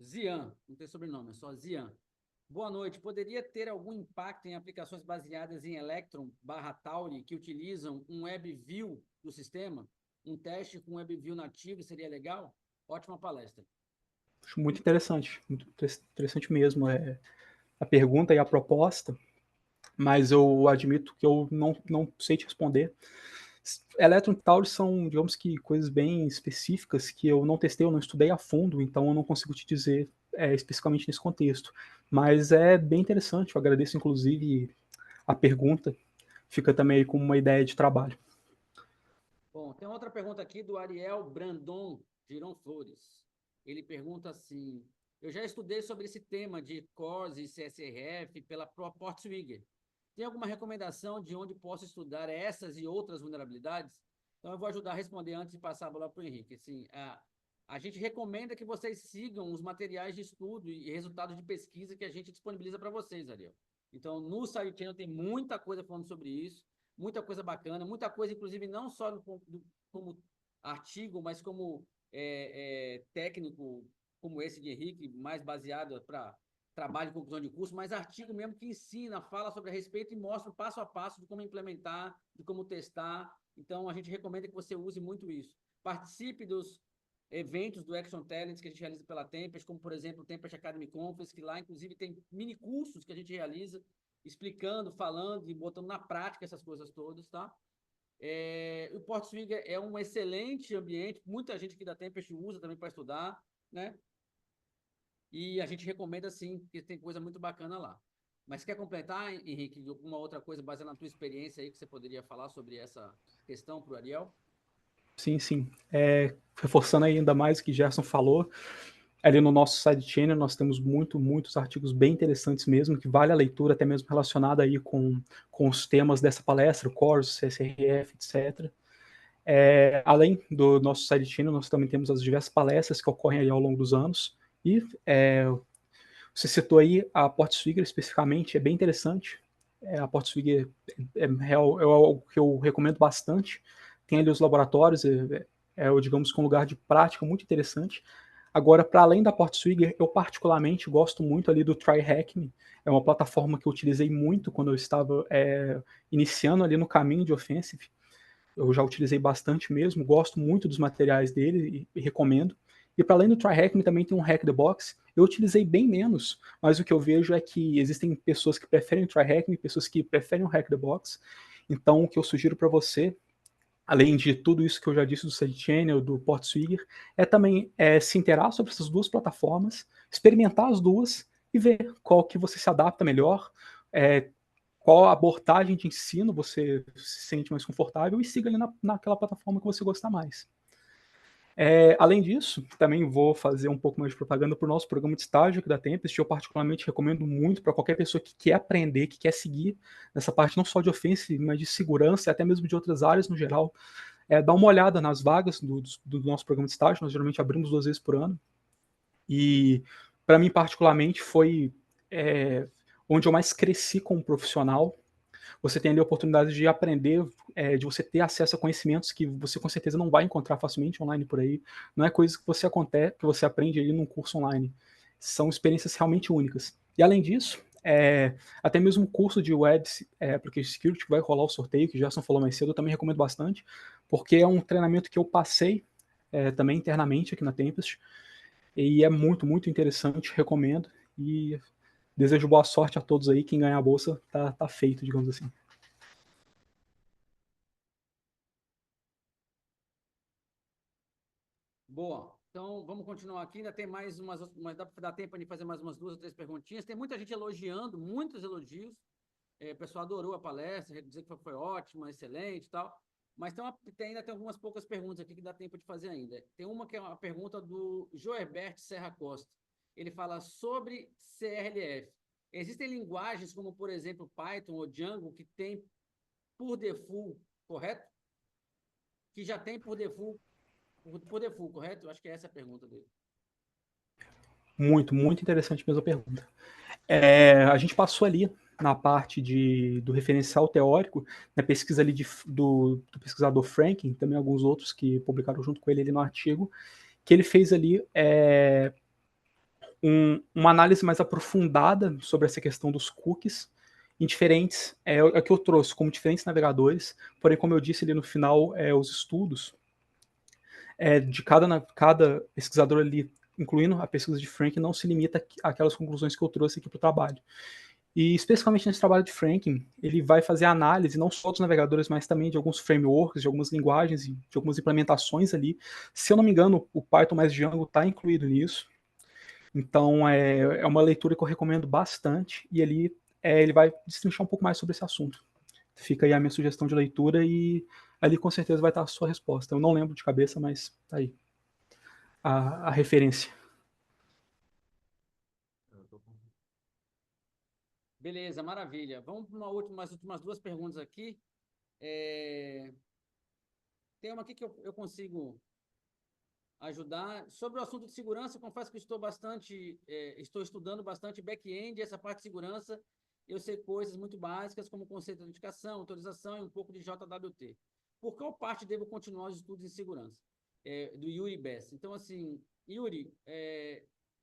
C: Zian, não tem sobrenome, é só Zian. Boa noite. Poderia ter algum impacto em aplicações baseadas em Electron/Tauri que utilizam um WebView do sistema? Um teste com WebView nativo seria legal? Ótima palestra.
B: Acho muito interessante mesmo a pergunta e a proposta, mas eu admito que eu não sei te responder. Electron e Tauri são, digamos que, coisas bem específicas que eu não testei, eu não estudei a fundo, então eu não consigo te dizer especificamente nesse contexto. Mas é bem interessante, eu agradeço inclusive a pergunta, fica também aí como uma ideia de trabalho.
C: Bom, tem outra pergunta aqui do Ariel Brandon Giron Flores. Ele pergunta assim: eu já estudei sobre esse tema de CORS e CSRF pela Portswigger. Tem alguma recomendação de onde posso estudar essas e outras vulnerabilidades? Então, eu vou ajudar a responder antes de passar a bola para o Henrique. Assim, a gente recomenda que vocês sigam os materiais de estudo e resultados de pesquisa que a gente disponibiliza para vocês, Ariel. Então, no SciChannel tem muita coisa falando sobre isso, muita coisa bacana, muita coisa, inclusive, não só como artigo, mas como técnico, como esse de Henrique, mais baseado para trabalho de conclusão de curso, mas artigo mesmo que ensina, fala sobre a respeito e mostra o passo a passo de como implementar, de como testar. Então, a gente recomenda que você use muito isso. Participe dos eventos do Action Talents que a gente realiza pela Tempest, como, por exemplo, o Tempest Academy Conference, que lá, inclusive, tem mini cursos que a gente realiza, explicando, falando e botando na prática essas coisas todas, tá? O Portswigger é um excelente ambiente, muita gente aqui da Tempest usa também para estudar, né? E a gente recomenda, sim, porque tem coisa muito bacana lá. Mas quer completar, Henrique, alguma outra coisa baseada na tua experiência aí que você poderia falar sobre essa questão para o Ariel?
B: Sim, sim. Reforçando ainda mais o que Gerson falou, ali no nosso SciChannel nós temos muitos artigos bem interessantes mesmo, que vale a leitura, até mesmo relacionada aí com os temas dessa palestra, o CORS, CSRF, etc. Além do nosso SciChannel, nós também temos as diversas palestras que ocorrem aí ao longo dos anos, e você citou aí a Portswigger especificamente, é bem interessante. A Portswigger é algo que eu recomendo bastante. Tem ali os laboratórios, digamos que um lugar de prática muito interessante. Agora, para além da Portswigger, eu particularmente gosto muito ali do TryHack Me. É uma plataforma que eu utilizei muito quando eu estava iniciando ali no caminho de Offensive. Eu já utilizei bastante mesmo, gosto muito dos materiais dele e recomendo. E para além do TryHack Me também tem um Hack the Box. Eu utilizei bem menos, mas o que eu vejo é que existem pessoas que preferem o TryHack Me, pessoas que preferem o Hack the Box. Então, o que eu sugiro para você, além de tudo isso que eu já disse do SideChannel, do Portswigger, é também se interar sobre essas duas plataformas, experimentar as duas e ver qual que você se adapta melhor, qual abordagem de ensino você se sente mais confortável e siga ali naquela plataforma que você gostar mais. Além disso, também vou fazer um pouco mais de propaganda para o nosso programa de estágio aqui da Tempest. Eu particularmente recomendo muito para qualquer pessoa que quer aprender, que quer seguir nessa parte não só de ofensiva, mas de segurança e até mesmo de outras áreas no geral. Dar uma olhada nas vagas do nosso programa de estágio. Nós geralmente abrimos 2 vezes por ano. E para mim particularmente foi onde eu mais cresci como profissional. Você tem ali a oportunidade de aprender, de você ter acesso a conhecimentos que você com certeza não vai encontrar facilmente online por aí. Não é coisa que você aprende ali num curso online. São experiências realmente únicas. E além disso, até mesmo o curso de Web Application Security que vai rolar o sorteio, que o Gerson falou mais cedo, eu também recomendo bastante, porque é um treinamento que eu passei também internamente aqui na Tempest, e é muito interessante, recomendo, e desejo boa sorte a todos aí. Quem ganhar a bolsa tá feito, digamos assim.
C: Boa. Então, vamos continuar aqui. Ainda tem mais mas dá para dar tempo de fazer mais umas 2 ou 3 perguntinhas. Tem muita gente elogiando, muitos elogios. O pessoal adorou a palestra, dizer que foi ótima, excelente e tal. Mas ainda tem algumas poucas perguntas aqui que dá tempo de fazer ainda. Tem uma que é uma pergunta do Joerbert Serra Costa. Ele fala sobre CRLF. Existem linguagens como, por exemplo, Python ou Django que tem por default, correto? Que já tem por default, correto? Eu acho que é essa a pergunta dele.
B: Muito interessante mesmo a pergunta. A gente passou ali na parte do referencial teórico, na pesquisa ali do pesquisador Franklin, também alguns outros que publicaram junto com ele ali no artigo, que ele fez ali uma análise mais aprofundada sobre essa questão dos cookies em diferentes, é o que eu trouxe como diferentes navegadores, porém, como eu disse ali no final, os estudos de cada pesquisador ali, incluindo a pesquisa de Frank, não se limita àquelas conclusões que eu trouxe aqui para o trabalho. E especificamente nesse trabalho de Franklin, ele vai fazer análise não só dos navegadores, mas também de alguns frameworks, de algumas linguagens e de algumas implementações ali. Se eu não me engano, o Python mais Django está incluído nisso. Então é uma leitura que eu recomendo bastante e ali ele vai destrinchar um pouco mais sobre esse assunto. Fica aí a minha sugestão de leitura e ali com certeza vai estar a sua resposta. Eu não lembro de cabeça, mas tá aí a referência.
C: Beleza, maravilha. Vamos para umas últimas duas perguntas aqui. Tem uma aqui que eu consigo ajudar. Sobre o assunto de segurança, confesso que estou estudando bastante back-end, essa parte de segurança. Eu sei coisas muito básicas, como conceito de autenticação, autorização e um pouco de JWT. Por qual parte devo continuar os estudos em segurança? Do Yuri Bess. Então, assim, Yuri,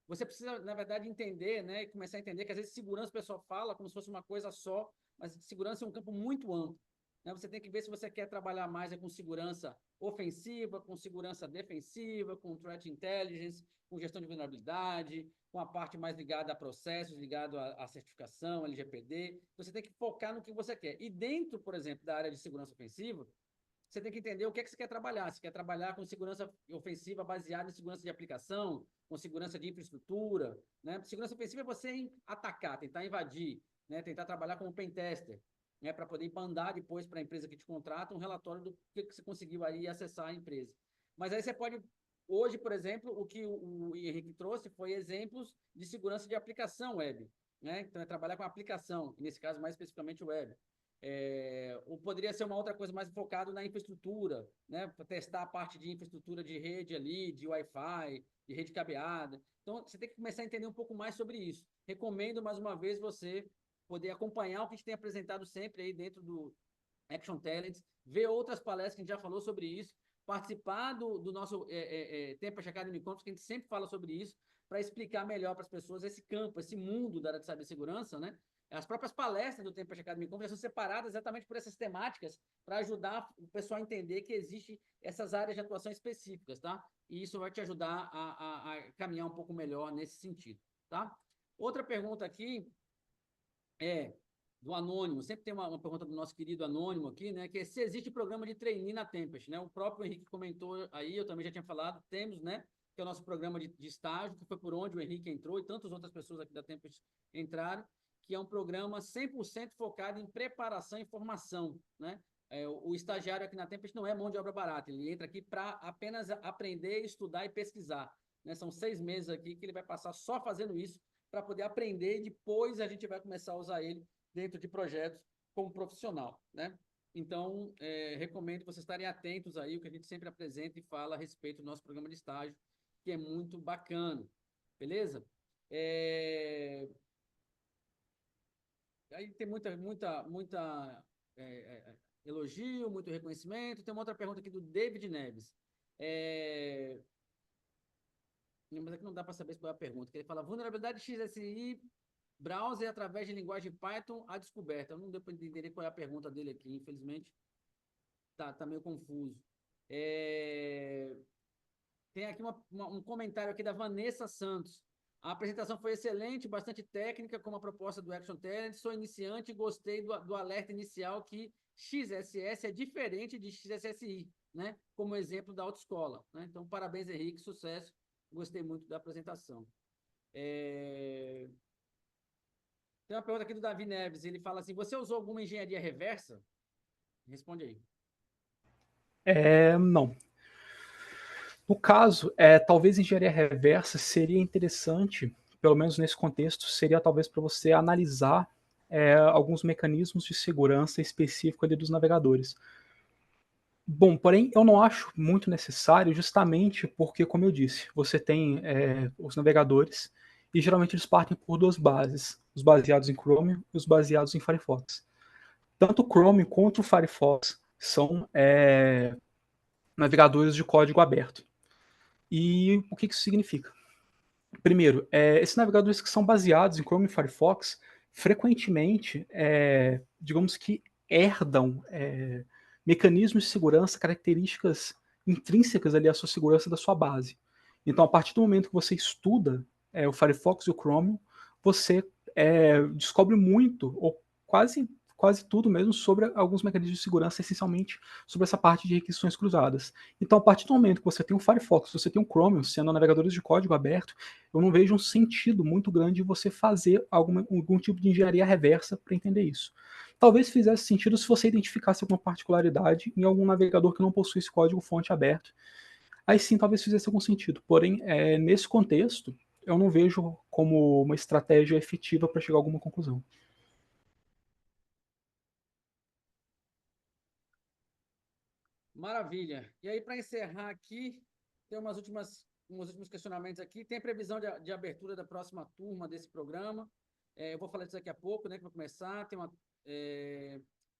C: você precisa, na verdade, entender, né, começar a entender que, às vezes, segurança o pessoal fala como se fosse uma coisa só, mas segurança é um campo muito amplo. Né? Você tem que ver se você quer trabalhar mais com segurança ofensiva, com segurança defensiva, com threat intelligence, com gestão de vulnerabilidade, com a parte mais ligada a processos, ligado à certificação, LGPD. Então, você tem que focar no que você quer. E dentro, por exemplo, da área de segurança ofensiva, você tem que entender o que é que você quer trabalhar. Você quer trabalhar com segurança ofensiva baseada em segurança de aplicação, com segurança de infraestrutura, né? Segurança ofensiva é você atacar, tentar invadir, né? Tentar trabalhar como pentester, né? Para poder mandar depois para a empresa que te contrata um relatório do que você conseguiu aí acessar a empresa. Mas aí você pode... Hoje, por exemplo, o que o Henrique trouxe foi exemplos de segurança de aplicação web, né? Então, é trabalhar com a aplicação, nesse caso, mais especificamente web. Ou poderia ser uma outra coisa mais focada na infraestrutura, né? Para testar a parte de infraestrutura de rede ali, de Wi-Fi, de rede cabeada. Então, você tem que começar a entender um pouco mais sobre isso. Recomendo, mais uma vez, você poder acompanhar o que a gente tem apresentado sempre aí dentro do Action Talents, ver outras palestras que a gente já falou sobre isso, participar do nosso Tempest Academy Conference, que a gente sempre fala sobre isso, para explicar melhor para as pessoas esse campo, esse mundo da área de cibersegurança, né? As próprias palestras do Tempest Academy Conference são separadas exatamente por essas temáticas, para ajudar o pessoal a entender que existem essas áreas de atuação específicas, tá? E isso vai te ajudar a caminhar um pouco melhor nesse sentido, tá? Outra pergunta aqui do Anônimo. Sempre tem uma pergunta do nosso querido Anônimo aqui, né? Que é se existe programa de trainee na Tempest, né? O próprio Henrique comentou aí, eu também já tinha falado, temos, né? Que é o nosso programa de estágio, que foi por onde o Henrique entrou e tantas outras pessoas aqui da Tempest entraram, que é um programa 100% focado em preparação e formação, né? O estagiário aqui na Tempest não é mão de obra barata, ele entra aqui para apenas aprender, estudar e pesquisar, né? São 6 meses aqui que ele vai passar só fazendo isso, para poder aprender e depois a gente vai começar a usar ele dentro de projetos como profissional, né? Então, recomendo vocês estarem atentos aí, o que a gente sempre apresenta e fala a respeito do nosso programa de estágio, que é muito bacana, beleza? Aí tem muita elogio, muito reconhecimento. Tem uma outra pergunta aqui do David Neves. Mas aqui não dá para saber qual é a pergunta. Que ele fala, vulnerabilidade XSI, browser através de linguagem Python, a descoberta. Eu não deu para entender qual é a pergunta dele aqui, infelizmente. Tá meio confuso. Tem aqui um comentário aqui da Vanessa Santos. A apresentação foi excelente, bastante técnica, como a proposta do Action Talent. Sou iniciante e gostei do alerta inicial que XSS é diferente de XSSI, né? Como exemplo da autoescola, né? Então, parabéns, Henrique, sucesso. Gostei muito da apresentação. Tem uma pergunta aqui do Davi Neves. Ele fala assim, você usou alguma engenharia reversa? Responde aí.
B: Não. No caso, talvez engenharia reversa seria interessante, pelo menos nesse contexto, seria talvez para você analisar alguns mecanismos de segurança específico ali dos navegadores. Bom, porém, eu não acho muito necessário, justamente porque, como eu disse, você tem os navegadores e geralmente eles partem por 2 bases, os baseados em Chrome e os baseados em Firefox. Tanto o Chrome quanto o Firefox são navegadores de código aberto. E o que isso significa? Primeiro, esses navegadores que são baseados em Chrome e Firefox, frequentemente, digamos que herdam mecanismos de segurança, características intrínsecas ali à sua segurança da sua base. Então, a partir do momento que você estuda o Firefox e o Chrome, você descobre muito, ou quase tudo mesmo, sobre alguns mecanismos de segurança, essencialmente sobre essa parte de requisições cruzadas. Então, a partir do momento que você tem o Firefox, você tem o Chrome, sendo navegadores de código aberto, eu não vejo um sentido muito grande em você fazer algum tipo de engenharia reversa para entender isso. Talvez fizesse sentido se você identificasse alguma particularidade em algum navegador que não possui esse código fonte aberto. Aí sim, talvez fizesse algum sentido. Porém, nesse contexto, eu não vejo como uma estratégia efetiva para chegar a alguma conclusão.
C: Maravilha. E aí, para encerrar aqui, tem uns últimos questionamentos aqui. Tem previsão de abertura da próxima turma desse programa? Eu vou falar disso daqui a pouco, né, que vai começar.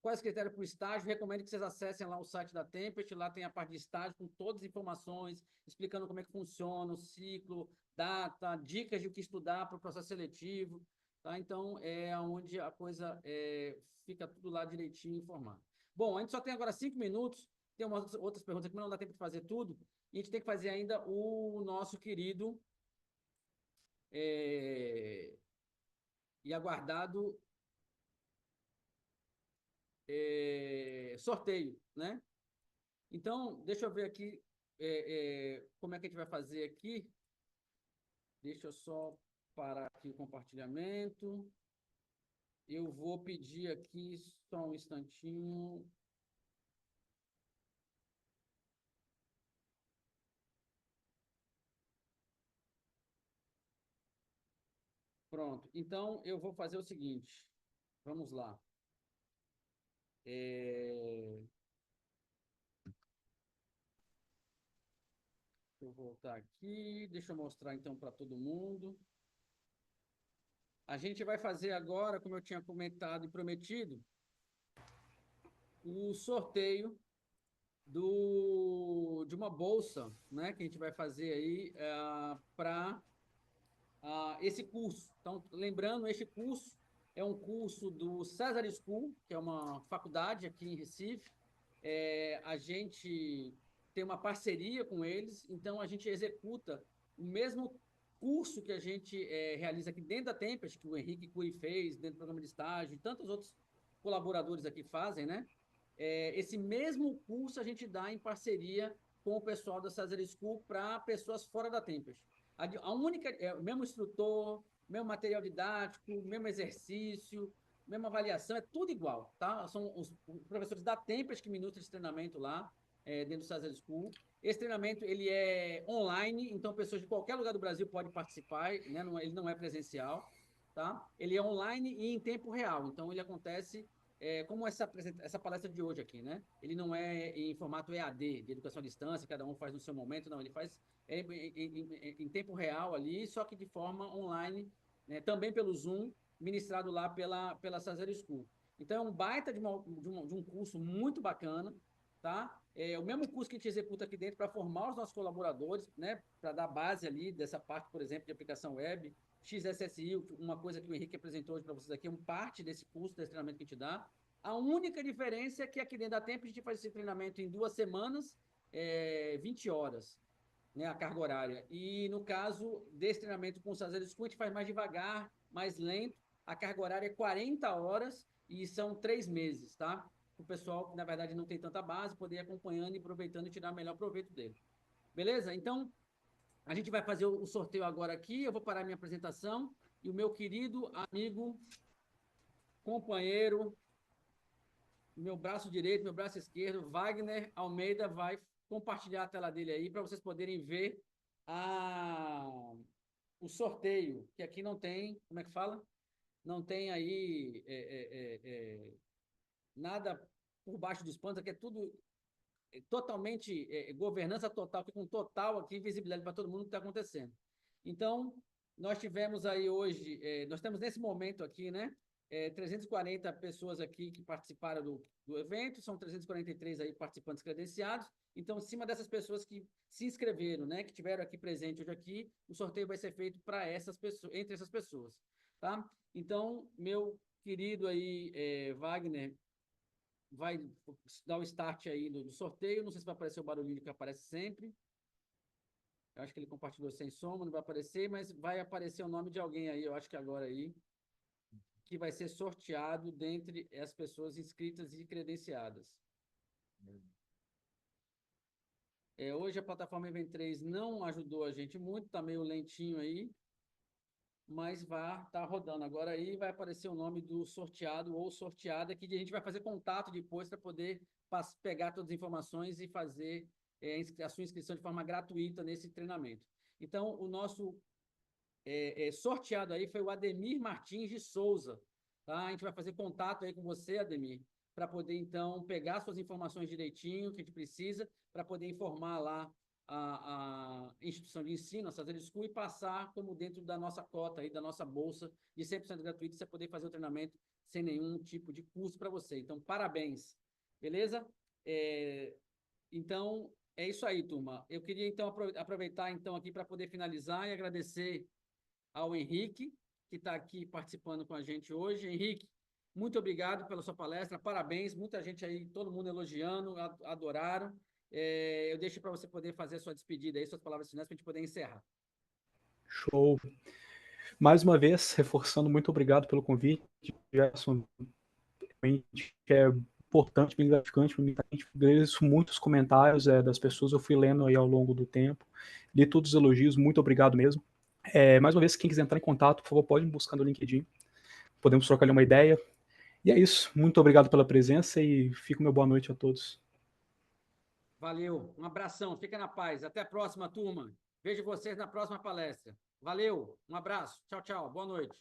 C: Quais os critérios para o estágio? Recomendo que vocês acessem lá o site da Tempest. Lá tem a parte de estágio com todas as informações, explicando como é que funciona o ciclo, data, dicas de o que estudar para o processo seletivo. Tá? Então, é onde a coisa fica tudo lá direitinho informado. Bom, a gente só tem agora 5 minutos. Tem umas outras perguntas aqui, mas não dá tempo de fazer tudo. E a gente tem que fazer ainda o nosso querido e aguardado sorteio, né? Então, deixa eu ver aqui como é que a gente vai fazer aqui. Deixa eu só parar aqui o compartilhamento. Eu vou pedir aqui só um instantinho. Pronto. Então, eu vou fazer o seguinte. Vamos lá. Deixa eu voltar aqui. Deixa eu mostrar, então, para todo mundo. A gente vai fazer agora, como eu tinha comentado e prometido, o sorteio de uma bolsa, né, que a gente vai fazer aí para esse curso. Então, lembrando, este curso é um curso do Cesar School, que é uma faculdade aqui em Recife. A gente tem uma parceria com eles, então a gente executa o mesmo curso que a gente realiza aqui dentro da Tempest, que o Henrique Curi fez, dentro do programa de estágio, e tantos outros colaboradores aqui fazem, né? Esse mesmo curso a gente dá em parceria com o pessoal da Cesar School para pessoas fora da Tempest. A única, o mesmo instrutor, mesmo material didático, mesmo exercício, mesma avaliação, é tudo igual, tá? São os professores da Tempest que ministram esse treinamento lá, dentro do Cesar School. Esse treinamento, ele é online, então pessoas de qualquer lugar do Brasil podem participar, né? Ele não é presencial, tá? Ele é online e em tempo real, então ele acontece como essa palestra de hoje aqui, né? Ele não é em formato EAD, de educação à distância, cada um faz no seu momento, não, ele faz em tempo real ali, só que de forma online, né? Também pelo Zoom, ministrado lá pela Cesar School. Então, é um baita de um curso muito bacana, tá? É o mesmo curso que a gente executa aqui dentro para formar os nossos colaboradores, né? Para dar base ali dessa parte, por exemplo, de aplicação web, XSSI, uma coisa que o Henrique apresentou hoje para vocês aqui, é uma parte desse curso, desse treinamento que a gente dá. A única diferença é que aqui dentro da Tempo a gente faz esse treinamento em 2 semanas, 20 horas, né, a carga horária. E no caso desse treinamento com o Cesar School, a gente faz mais devagar, mais lento. A carga horária é 40 horas e são 3 meses, tá? O pessoal que, na verdade, não tem tanta base, poder ir acompanhando e aproveitando e tirar o melhor proveito dele. Beleza? Então, a gente vai fazer o sorteio agora aqui. Eu vou parar minha apresentação e o meu querido amigo, companheiro, meu braço direito, meu braço esquerdo, Wagner Almeida, vai compartilhar a tela dele aí para vocês poderem ver o sorteio, que aqui não tem, como é que fala? Não tem aí nada por baixo dos panos, aqui é tudo totalmente governança total, com total aqui visibilidade para todo mundo que está acontecendo. Então, nós tivemos aí hoje, nós temos nesse momento aqui, né, 340 pessoas aqui que participaram do evento, são 343 aí participantes credenciados. Então, em cima dessas pessoas que se inscreveram, né, que tiveram aqui presente hoje aqui, o sorteio vai ser feito para essas pessoas, entre essas pessoas, tá? Então, meu querido aí, Wagner, vai dar o start aí do sorteio. Não sei se vai aparecer o barulhinho que aparece sempre. Eu acho que ele compartilhou sem som, não vai aparecer, mas vai aparecer o nome de alguém aí, eu acho que agora aí, que vai ser sorteado dentre as pessoas inscritas e credenciadas. Hoje a plataforma Event 3 não ajudou a gente muito, está meio lentinho aí, mas vai estar rodando agora aí, vai aparecer o nome do sorteado ou sorteada, que a gente vai fazer contato depois para poder pegar todas as informações e fazer a sua inscrição de forma gratuita nesse treinamento. Então, o nosso sorteado aí foi o Ademir Martins de Souza, tá? A gente vai fazer contato aí com você, Ademir, para poder, então, pegar suas informações direitinho, que a gente precisa, para poder informar lá a instituição de ensino, a Sazer School, e passar como dentro da nossa cota aí, da nossa bolsa de 100% gratuito, você poder fazer o treinamento sem nenhum tipo de custo para você. Então, parabéns, beleza? Então, é isso aí, turma. Eu queria, então, aproveitar, então, aqui para poder finalizar e agradecer ao Henrique, que está aqui participando com a gente hoje. Henrique, muito obrigado pela sua palestra, parabéns, muita gente aí, todo mundo elogiando, adoraram. Eu deixo para você poder fazer a sua despedida aí, suas palavras finais, para a gente poder encerrar.
B: Show. Mais uma vez, reforçando, muito obrigado pelo convite, Gerson. É importante, bem gratificante para mim. Agradeço muitos comentários das pessoas, eu fui lendo aí ao longo do tempo, li todos os elogios, muito obrigado mesmo. Mais uma vez, quem quiser entrar em contato, por favor, pode me buscar no LinkedIn, podemos trocar ali uma ideia. E é isso, muito obrigado pela presença e fica meu boa noite a todos.
C: Valeu, um abração, fica na paz, até a próxima, turma. Vejo vocês na próxima palestra. Valeu, um abraço, tchau, tchau, boa noite.